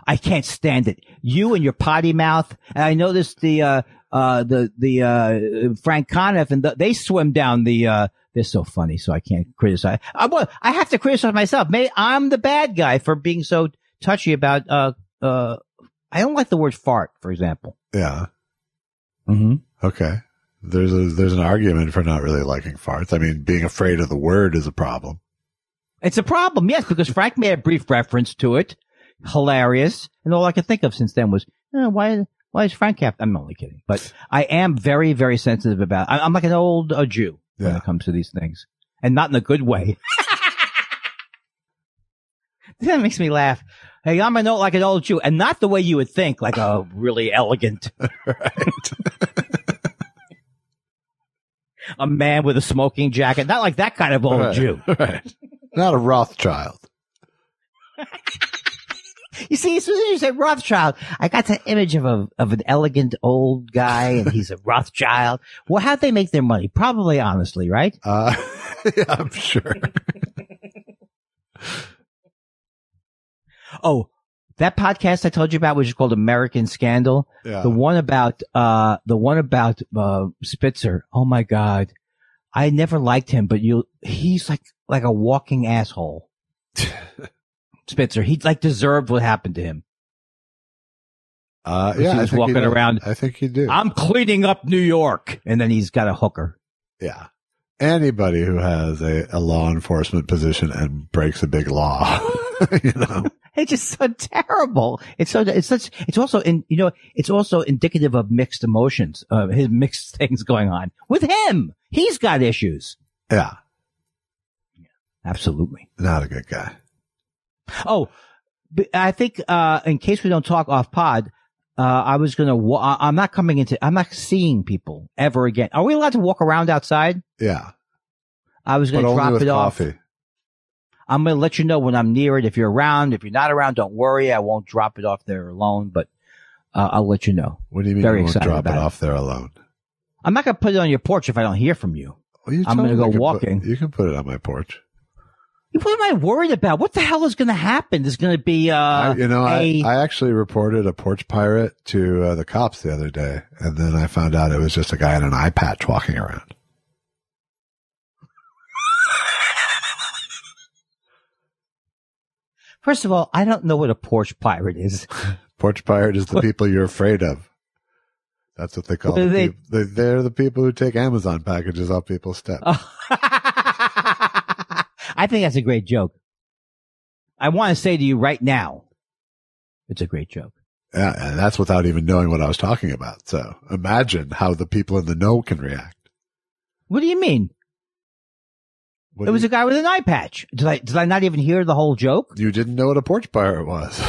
I can't stand it. You and your potty mouth. And I noticed the Frank Conniff and they swim down they're so funny, so I can't criticize. I have to criticize myself. I'm the bad guy for being so touchy about, I don't like the word fart, for example. Yeah. Mm-hmm. Okay. There's an argument for not really liking farts. I mean, being afraid of the word is a problem. It's a problem, yes, because Frank made a brief reference to it. Hilarious. And all I could think of since then was, why is Frank Cap? I'm only kidding. But I am very, very sensitive about I'm like an old Jew when it comes to these things. And not in a good way. That makes me laugh. Hey, I'm like an old Jew, and not the way you would think, like a really elegant. Right. A man with a smoking jacket. Not like that kind of old Jew. Right. Not a Rothschild. You see, as soon as you said Rothschild, I got the image of an elegant old guy, and he's a Rothschild. Well, how'd they make their money? Probably honestly, right? Yeah, I'm sure. Oh, that podcast I told you about, which is called American Scandal. Yeah. The one about Spitzer. Oh my God. I never liked him, but he's like a walking asshole. Spitzer. He deserved what happened to him. Yeah. He was walking around. I think he did. I'm cleaning up New York. And then he's got a hooker. Yeah. Anybody who has a law enforcement position and breaks a big law, It's just so terrible. It's also indicative of mixed emotions, his mixed things going on with him. He's got issues. Yeah. Absolutely. Not a good guy. Oh, I think, in case we don't talk off pod, I'm not seeing people ever again. Are we allowed to walk around outside? Yeah. I was going to drop it off. Coffee. I'm going to let you know when I'm near it. If you're around, if you're not around, don't worry. I won't drop it off there alone, but, I'll let you know. What do you mean Very you won't excited drop it about off there alone? I'm not going to put it on your porch if I don't hear from you. Well, I'm going to go walking. You can put it on my porch. What am I worried about? What the hell is going to happen? There's going to be, I actually reported a porch pirate to the cops the other day, and then I found out it was just a guy in an eye patch walking around. First of all, I don't know what a porch pirate is. Porch pirate is the people you're afraid of. That's what they call them. They're the people who take Amazon packages off people's steps. I think that's a great joke. I want to say to you right now, it's a great joke. Yeah, and that's without even knowing what I was talking about. So imagine how the people in the know can react. What do you mean? It was a guy with an eye patch. Did I not even hear the whole joke? You didn't know what a porch pirate was.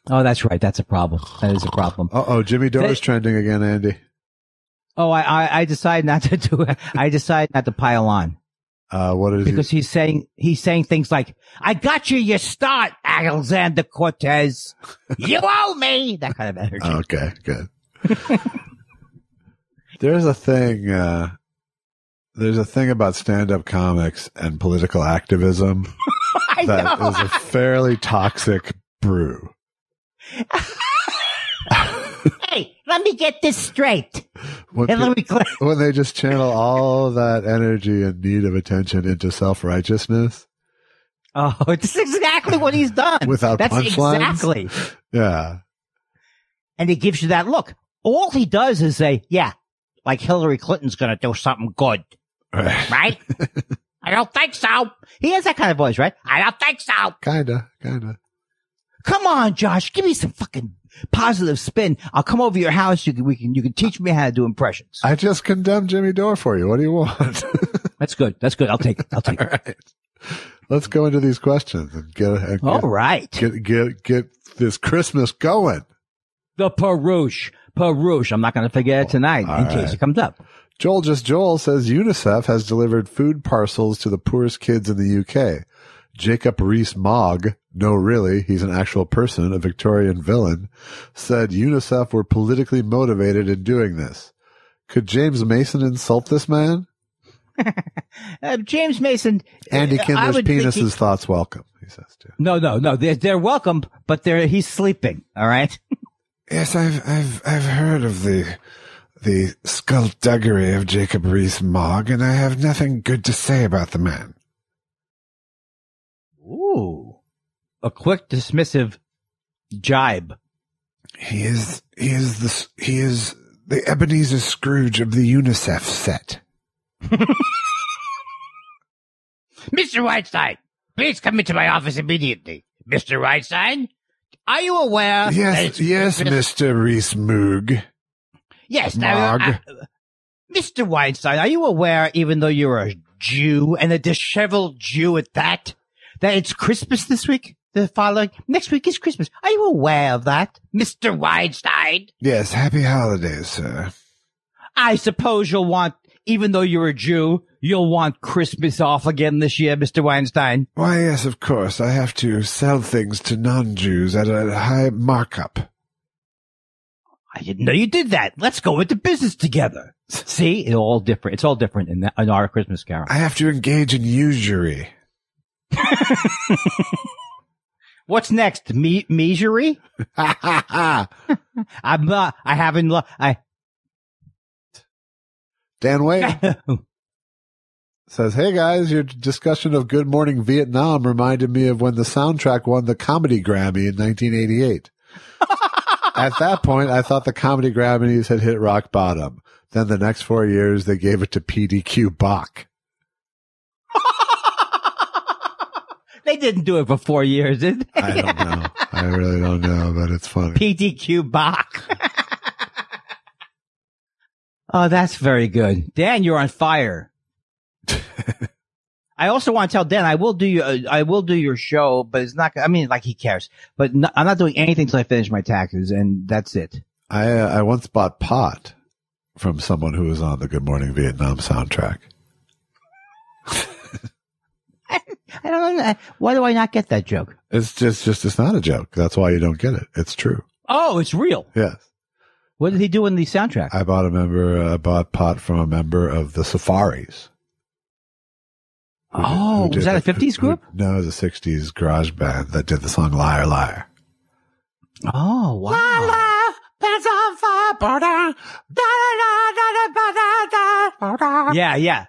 Oh, that's right. That's a problem. That is a problem. Oh, Jimmy Dore's trending again, Andy. Oh, I decided not to do it. I decided not to pile on. What is because he's saying things like, I got you your start, Alexander Cortez. You owe me. That kind of energy. Okay, good. There's a thing about stand-up comics and political activism that is a fairly toxic brew. Hey, let me get this straight. When they just channel all of that energy and need of attention into self-righteousness. Oh, this is exactly what he's done. Without punchlines. Exactly. Yeah. And he gives you that look. All he does is say, yeah, like Hillary Clinton's going to do something good. Right? I don't think so. He has that kind of voice, right? I don't think so. Kinda. Come on, Josh, give me some fucking positive spin. I'll come over your house. You can teach me how to do impressions. I just condemned Jimmy Dore for you. What do you want? That's good. I'll take it. All right. Let's go into these questions and get this Christmas going. The Peruche. I'm not going to forget it tonight in case it comes up. Joel says UNICEF has delivered food parcels to the poorest kids in the UK. Jacob Rees-Mogg, no really, he's an actual person, a Victorian villain, said UNICEF were politically motivated in doing this. Could James Mason insult this man? James Mason. Andy Kindler's penis's thoughts welcome, he says too. No. They're welcome, but he's sleeping. All right. Yes, I've heard of the skullduggery of Jacob Rees-Mogg, and I have nothing good to say about the man. Ooh, a quick dismissive jibe. He is the Ebenezer Scrooge of the UNICEF set. Mr. Weinstein, please come into my office immediately. Mr. Weinstein, are you aware? Yes, Mr. Rees-Mogg. Yes, now, Mr. Weinstein, are you aware, even though you're a Jew and a disheveled Jew at that it's Christmas this week? Next week is Christmas. Are you aware of that, Mr. Weinstein? Yes, happy holidays, sir. I suppose you'll want even though you're a Jew, you'll want Christmas off again this year, Mr. Weinstein. Why, yes, of course. I have to sell things to non-Jews at a high markup. I didn't know you did that. Let's go into business together. See, it's all different. It's all different in our Christmas Carol. I have to engage in usury. What's next? Measury? I haven't. Dan Wade says, "Hey guys, your discussion of Good Morning Vietnam reminded me of when the soundtrack won the Comedy Grammy in 1988. At that point, I thought the Comedy Grammys had hit rock bottom. Then the next 4 years, they gave it to PDQ Bach." They didn't do it for 4 years, did they? I don't know. I really don't know, but it's funny. PDQ Bach. Oh, that's very good. Dan, you're on fire. I also want to tell Dan, I will do your show, but it's not, I mean, like he cares, but no, I'm not doing anything till I finish my taxes, and that's it. I once bought pot from someone who was on the Good Morning Vietnam soundtrack. I don't know. Why do I not get that joke? It's just it's not a joke. That's why you don't get it. It's true. Oh, it's real. Yes. What did he do in the soundtrack? I bought pot from a member of the Safaris. Was that a 50s group? No, it was a 60s garage band that did the song Liar Liar. Oh, wow. Yeah.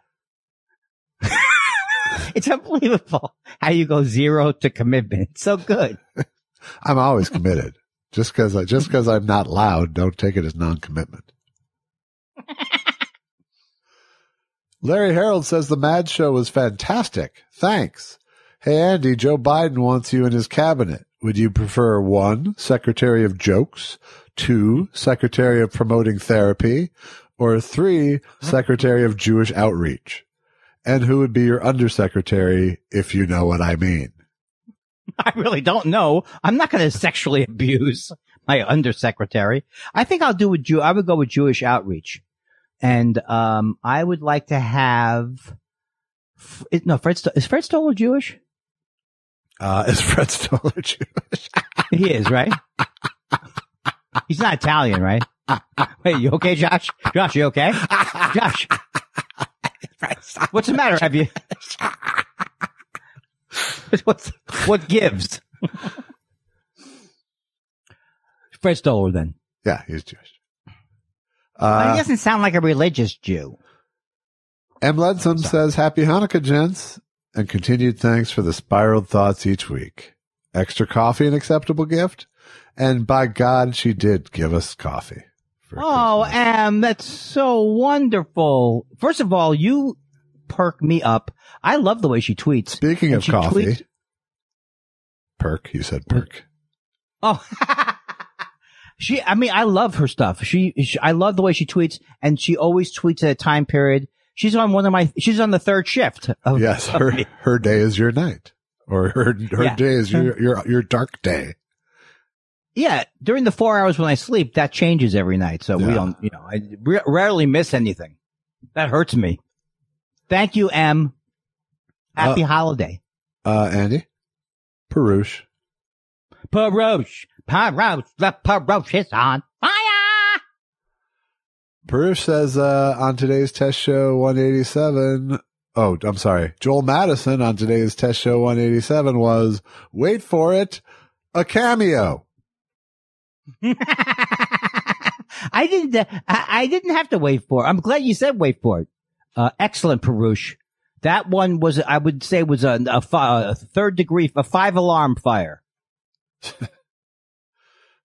It's unbelievable how you go zero to commitment. So good. I'm always committed. Just because I'm not loud, don't take it as non-commitment. Larry Harold says the Mad Show was fantastic. Thanks. Hey, Andy, Joe Biden wants you in his cabinet. Would you prefer 1, Secretary of Jokes, 2, Secretary of Promoting Therapy, or 3, Secretary of Jewish Outreach? And who would be your undersecretary, if you know what I mean? I really don't know. I'm not going to sexually abuse my undersecretary. I think I would go with Jewish Outreach. And I would like to have is Fred Stoller Jewish? Is Fred Stoller Jewish? He is, right? He's not Italian, right? Wait, you okay, Josh? Josh, you okay? Josh. What's the matter? Have you? What gives? Fred Stoller, then. Yeah, he's Jewish. He doesn't sound like a religious Jew. M. Ledsome says, "Happy Hanukkah, gents, and continued thanks for the spiraled thoughts each week. Extra coffee an acceptable gift? And by God, she did give us coffee. Oh, Em, that's so wonderful. First of all, you perk me up. I love the way she tweets. Speaking of coffee. Perk, you said perk. Oh, I love her stuff. I love the way she tweets, and she always tweets at a time period. She's on she's on the third shift. Yes, her day is your night, or her day is your dark day. Yeah, during the 4 hours when I sleep, that changes every night. So we don't, I rarely miss anything. That hurts me. Thank you, Em. Happy holiday. Andy? Perush. Perush. The Perush is on fire. Perush says, on today's test show 187, oh, I'm sorry. Joel Madison on today's test show 187 was, wait for it, a cameo. I didn't have to wait for it. I'm glad you said wait for it. Excellent, Perush. That one was, I would say, was a third degree, a 5-alarm fire.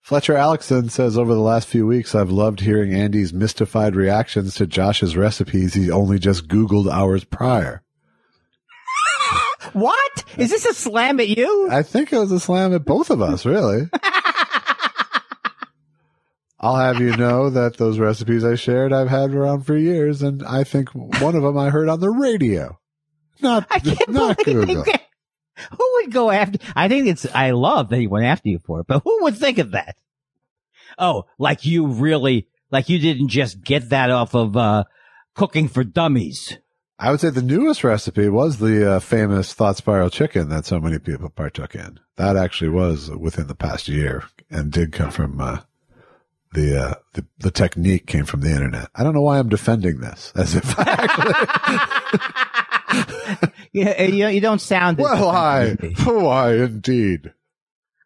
Fletcher Alexson says, over the last few weeks, I've loved hearing Andy's mystified reactions to Josh's recipes he only just Googled hours prior. What? Is this a slam at you? I think it was a slam at both of us, really. I'll have you know that those recipes I shared I've had around for years, and I think one of them I heard on the radio. Not Google. Who would go after? I love that he went after you for it, but who would think of that? Oh, like you didn't just get that off of cooking for dummies. I would say the newest recipe was the famous thought spiral chicken that so many people partook in. That actually was within the past year and did come from the technique came from the internet. I don't know why I'm defending this as if I actually. You don't sound. Why indeed.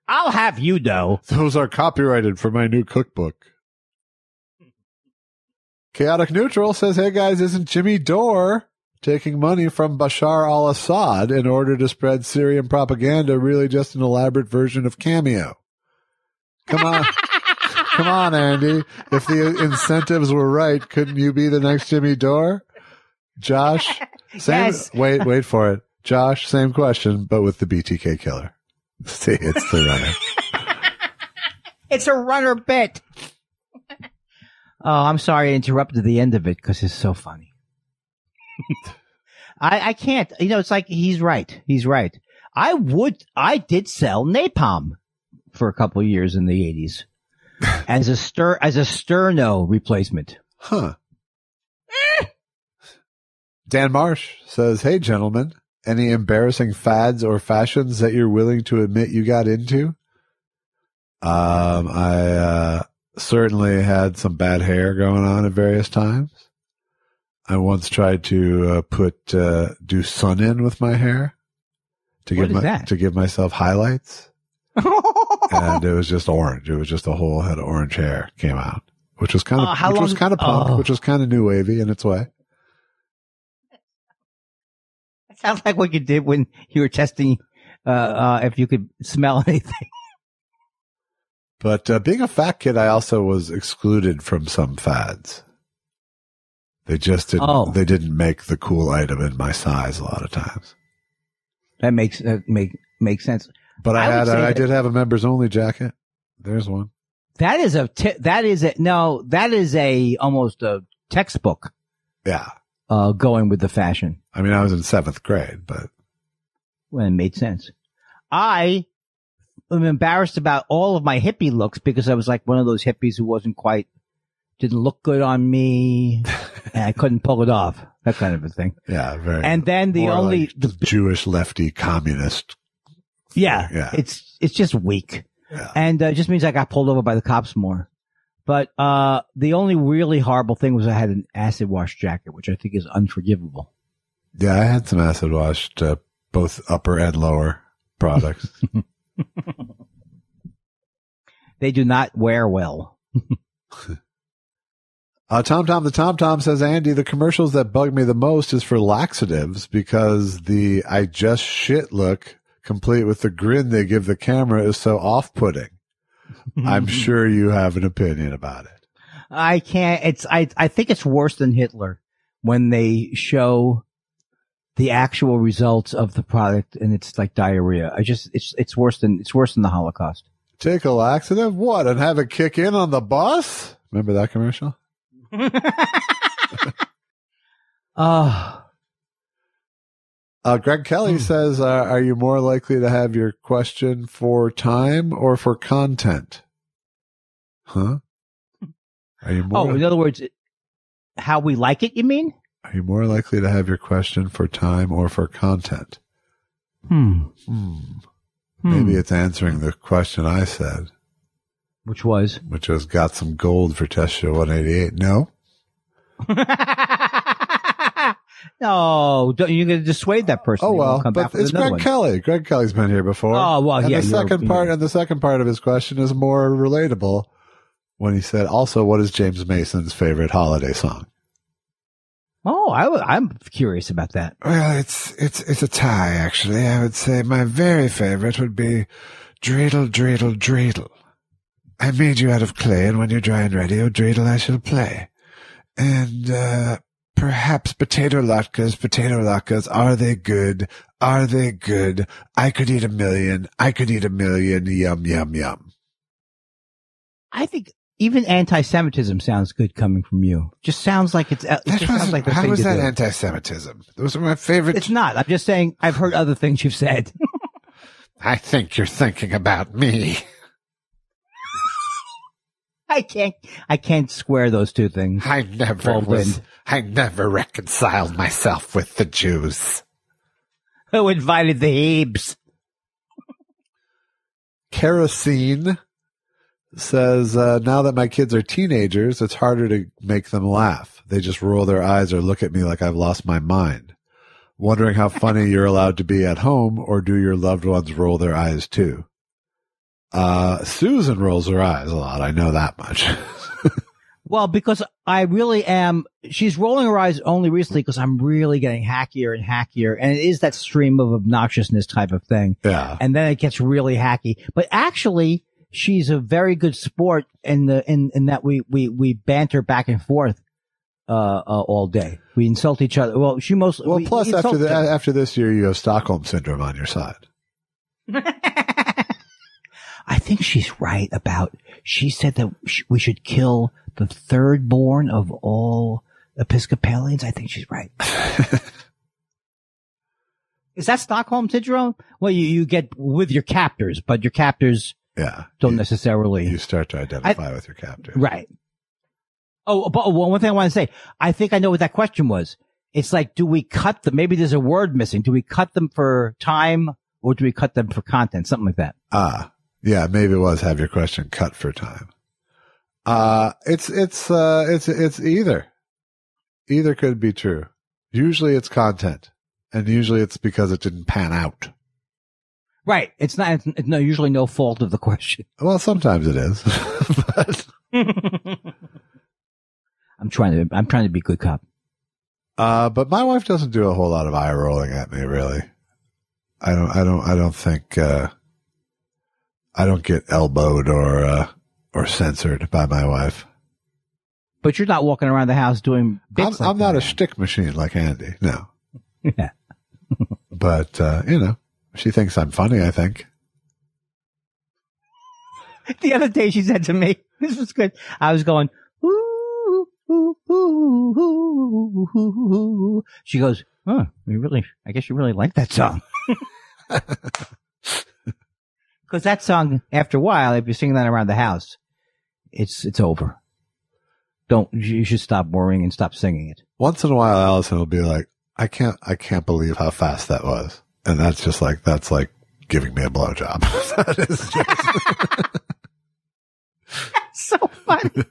I'll have you know. Those are copyrighted for my new cookbook. Chaotic Neutral says, hey guys, isn't Jimmy Dore taking money from Bashar al-Assad in order to spread Syrian propaganda really just an elaborate version of Cameo? Come on. Come on, Andy. If the incentives were right, couldn't you be the next Jimmy Dore? Josh? Yes. Wait for it. Josh, same question, but with the BTK killer. See, it's the runner. It's a runner bit. Oh, I'm sorry I interrupted the end of it because it's so funny. I can't. It's like he's right. He's right. I did sell napalm for a couple of years in the 80s as a sterno replacement. Huh. Dan Marsh says, hey, gentlemen, any embarrassing fads or fashions that you're willing to admit you got into? I certainly had some bad hair going on at various times. I once tried to do sun in with my hair to give myself highlights. And it was just orange. It was just a whole head of orange hair came out, which was kind of punk, which was kind of new wavy in its way. It sounds like what you did when you were testing if you could smell anything. But being a fat kid, I also was excluded from some fads. They just didn't. They didn't make the cool item in my size a lot of times. That makes sense. But I did have a members only jacket. There's one. That is almost a textbook. Yeah. Going with the fashion. I mean, I was in 7th grade, but. Well, it made sense. I am embarrassed about all of my hippie looks because I was like one of those hippies who didn't look good on me and I couldn't pull it off. That kind of a thing. Yeah, very. And then the Jewish lefty communist. Yeah. It's just weak. Yeah. And it just means I got pulled over by the cops more. But the only really horrible thing was I had an acid wash jacket, which I think is unforgivable. Yeah, I had some acid washed, both upper and lower products. They do not wear well. Tom the Tom says, Andy, the commercials that bug me the most is for laxatives because the I just shit look, complete with the grin they give the camera, is so off-putting. I'm sure you have an opinion about it. I can't. I think it's worse than Hitler when they show the actual results of the product and it's like diarrhea. It's worse than the Holocaust. Take a laxative? What? And have it kick in on the bus? Remember that commercial? Greg Kelly says, are you more likely to have your question for time or for content? Huh? Are you more? In other words, how we like it, you mean? Are you more likely to have your question for time or for content? Maybe it's answering the question I said. Which was got some gold for Test Show 188. No? No, you're going to dissuade that person. Oh, well, but it's Greg Kelly. Greg Kelly's been here before. Oh, well, and yeah. The second part of his question is more relatable when he said, also, what is James Mason's favorite holiday song? Oh, I'm curious about that. Well, it's a tie, actually. I would say my very favorite would be Dreidel, Dreidel, Dreidel. I made you out of clay, and when you're dry and ready, oh, Dreidel, I shall play. And, perhaps potato latkes, are they good? Are they good? I could eat a million, yum, yum, yum. I think even anti-Semitism sounds good coming from you. Just sounds like sounds like the how thing was to that do. anti-Semitism? Those are my favorite. It's not. I'm just saying I've heard other things you've said. I think you're thinking about me. I can't square those two things. I never reconciled myself with the Jews. Who invited the Hebes? Kerosene says, now that my kids are teenagers, it's harder to make them laugh. They just roll their eyes or look at me like I've lost my mind. Wondering how funny you're allowed to be at home, or do your loved ones roll their eyes too? Susan rolls her eyes a lot. I know that much. Well, because I really am. She's rolling her eyes only recently because I'm really getting hackier and hackier. And it is that stream of obnoxiousness type of thing. Yeah. And then it gets really hacky. But actually, she's a very good sport in that we banter back and forth, all day. We insult each other. Well, plus after this year, you have Stockholm syndrome on your side. I think she's right she said that we should kill the third born of all Episcopalians. I think she's right. Is that Stockholm syndrome? Well, you get with your captors, but your captors don't necessarily. You start to identify with your captors. Right. Oh, but one thing I want to say, I think I know what that question was. It's like, do we cut them? Maybe there's a word missing. Do we cut them for time or do we cut them for content? Something like that. Yeah, maybe it was have your question cut for time. It's either. Either could be true. Usually it's content, and usually it's because it didn't pan out. Right. It's usually no fault of the question. Well, sometimes it is. But I'm trying to be good cop. But my wife doesn't do a whole lot of eye rolling at me, really. I don't think, I don't get elbowed or censored by my wife. But you're not walking around the house doing bits I'm not a shtick machine like Andy. No. Yeah. But, she thinks I'm funny, I think. The other day she said to me, this was good. I was going, ooh, ooh, ooh, ooh, ooh, ooh. She goes, I guess you really like that song. Because that song, after a while, if you're singing that around the house, it's over. You should stop worrying and stop singing it. Once in a while, Allison will be like, I can't believe how fast that was. And that's like giving me a blowjob. That is just That's so funny.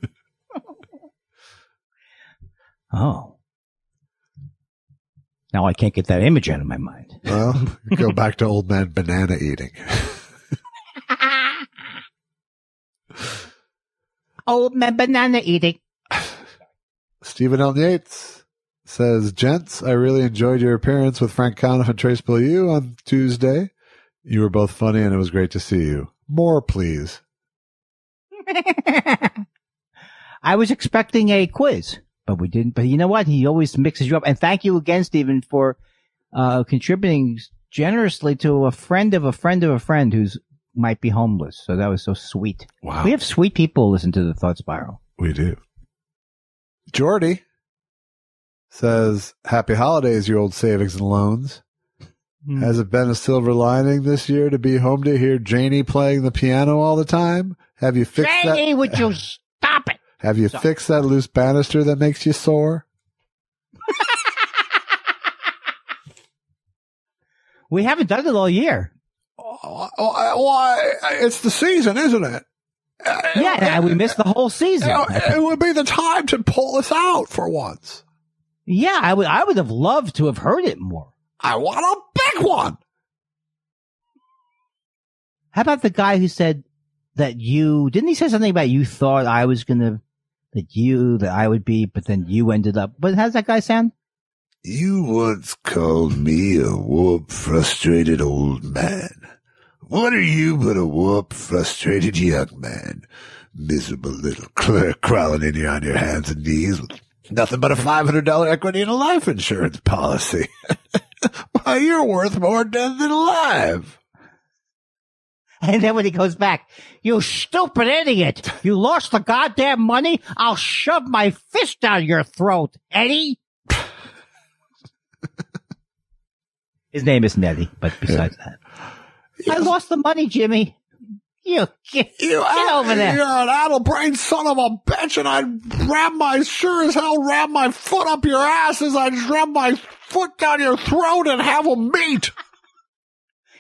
Oh. Now I can't get that image out of my mind. Well, go back to old man banana eating. Old man banana eating. Stephen L. Yates says, gents, I really enjoyed your appearance with Frank Conniff and Trace Beaulieu on Tuesday. You were both funny and it was great to see you. More, please. I was expecting a quiz, but we didn't. But you know what? He always mixes you up. And thank you again, Stephen, for contributing generously to a friend of a friend of a friend who's might be homeless. So that was so sweet. Wow. We have sweet people listen to the Thought Spiral. We do. Jordy says, happy holidays, you old savings and loans. Has it been a silver lining this year to be home to hear Janie playing the piano all the time? Have you fixed Janie, would you stop it? Have you fixed that loose banister that makes you sore? We haven't done it all year. Why? It's the season, isn't it? Yeah, we missed the whole season. It would be the time to pull us out for once. Yeah, I would have loved to have heard it more. I want a big one. How about the guy who said that didn't he say something about you thought I was that I would be, but then you ended up, but how's that guy sound? You once called me a whoop frustrated old man. What are you but a whoop frustrated young man? Miserable little clerk crawling in here on your hands and knees with nothing but a $500 equity in a life insurance policy. Why, you're worth more dead than alive. And then when he goes back, you stupid idiot. You lost the goddamn money. I'll shove my fist down your throat, Eddie. His name isn't Eddie, but besides that. I lost the money, Jimmy. Get over there. You're an addle-brained son of a bitch, and I'd sure as hell ram my foot up your ass as I'd ram my foot down your throat and have a meet.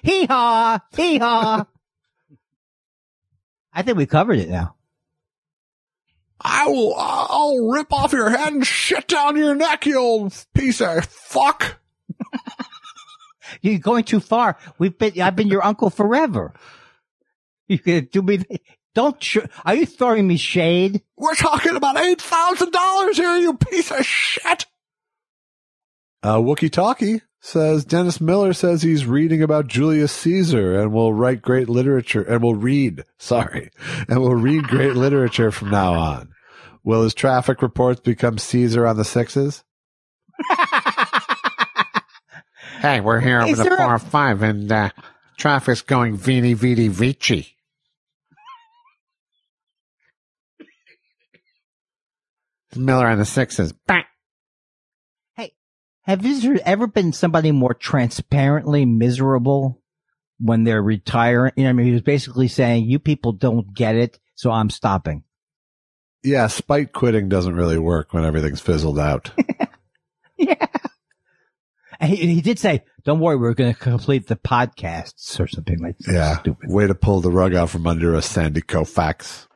Hee-haw. Hee-haw. I think we covered it now. I'll rip off your head and shit down your neck, you old piece of fuck. You're going too far. I've been your uncle forever. You can do me. Are you throwing me shade? We're talking about $8,000 here, you piece of shit. Wookie Talkie says Dennis Miller says he's reading about Julius Caesar and will write great literature and will read great literature from now on. Will his traffic reports become Caesar on the sixes? Hey, we're here with a 405 and traffic's going vini vidi vici. Miller on the sixes. Bang. Hey, have there ever been somebody more transparently miserable when they're retiring? You know, I mean, he was basically saying, you people don't get it, so I'm stopping. Yeah, spite quitting doesn't really work when everything's fizzled out. Yeah. And he did say, don't worry, we're going to complete the podcasts or something like that. Yeah. Stupid. Way to pull the rug out from under us, Sandy Koufax.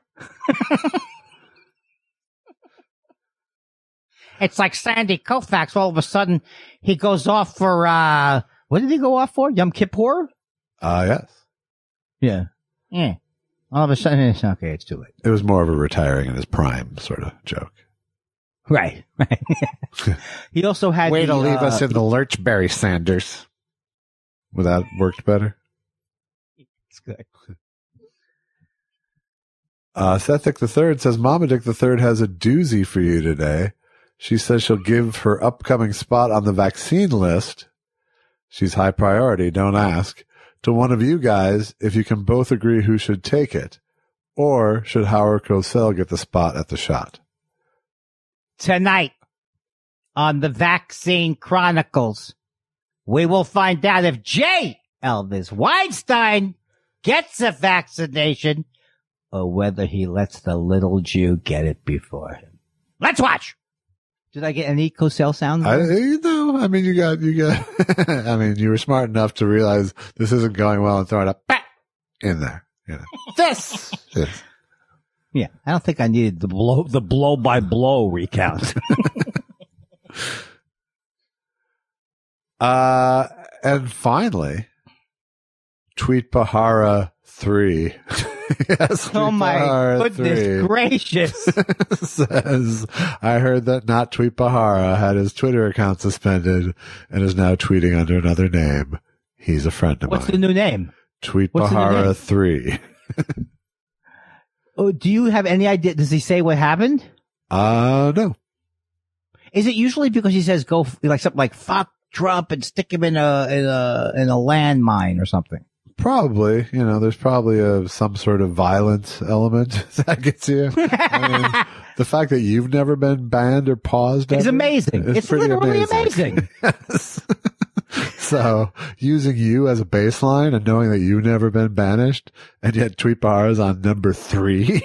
It's like Sandy Koufax. All of a sudden, he goes off for, what did he go off for? Yom Kippur? Yes. Yeah. yeah. All of a sudden, it's okay, it's too late. It was more of a retiring in his prime sort of joke. Right. He also had way to leave us in the lurchberry, Sanders. Would that worked better? It's good. Sethic III says Mama Dick III has a doozy for you today. She says she'll give her upcoming spot on the vaccine list. She's high priority, don't ask. To one of you guys, if you can both agree who should take it. Or should Howard Cosell get the spot at the shot? Tonight on the Vaccine Chronicles, we will find out if J. Elvis Weinstein gets a vaccination or whether he lets the little Jew get it before him. Let's watch. Did I get any Cosell sounds? I mean, you got, I mean, you were smart enough to realize this isn't going well and throwing a pat in there. You know. This. Yeah, I don't think I needed the blow by blow recount. And finally, Tweet Pahara 3. Yes, oh my goodness gracious. Says, I heard that not Tweet Pahara had his Twitter account suspended and is now tweeting under another name. He's a friend of mine. What's the new name? Tweet Pahara 3. Oh, do you have any idea? Does he say what happened? No. Is it usually because he says go like something like fuck Trump and stick him in a landmine or something? Probably. You know, there's probably some sort of violence element that gets you. I mean, the fact that you've never been banned or paused is amazing. It's literally amazing. Yes. So, using you as a baseline and knowing that you've never been banished, and yet Tweet Bar is on number 3.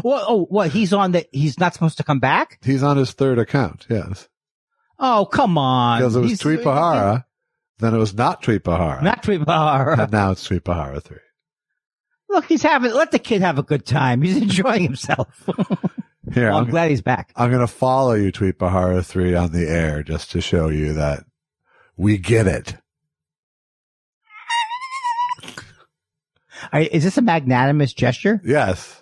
What? He's not supposed to come back? He's on his third account, yes. Oh, come on. Because it was Tweet Pahara, then it was not Tweet Pahara. Not Tweet Pahara. And now it's Tweet Pahara 3. Look, let the kid have a good time. He's enjoying himself. Here, well, I'm glad he's back. I'm going to follow you, Tweet Pahara 3, on the air just to show you that we get it. Is this a magnanimous gesture? Yes.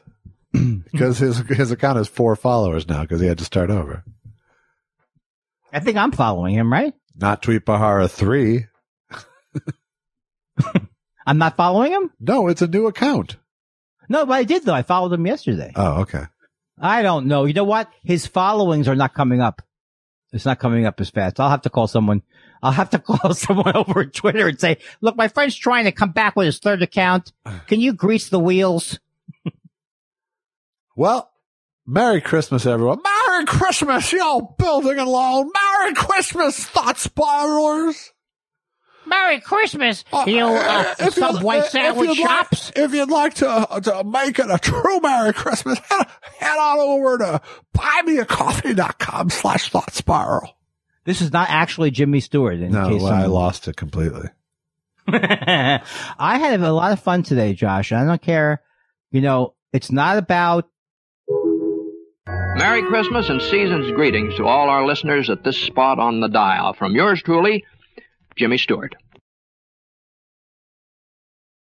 Because his account has 4 followers now because he had to start over. I think I'm following him, right? Not Tweet Pahara 3. I'm not following him? No, it's a new account. No, but I did, though. I followed him yesterday. Oh, okay. I don't know. You know what? His followings are not coming up. It's not coming up as fast. I'll have to call someone over at Twitter and say, look, my friend's trying to come back with his third account. Can you grease the wheels? Well, Merry Christmas, everyone. Merry Christmas, y'all building and loan. Merry Christmas, thought spiralers. Merry Christmas, you Subway sandwich shops. If you'd like to make it a true Merry Christmas, head on over to buymeacoffee.com/thoughtspiral. This is not actually Jimmy Stewart. I lost it completely. I had a lot of fun today, Josh. I don't care. It's not about... Merry Christmas and season's greetings to all our listeners at this spot on the dial. From yours truly, Jimmy Stewart.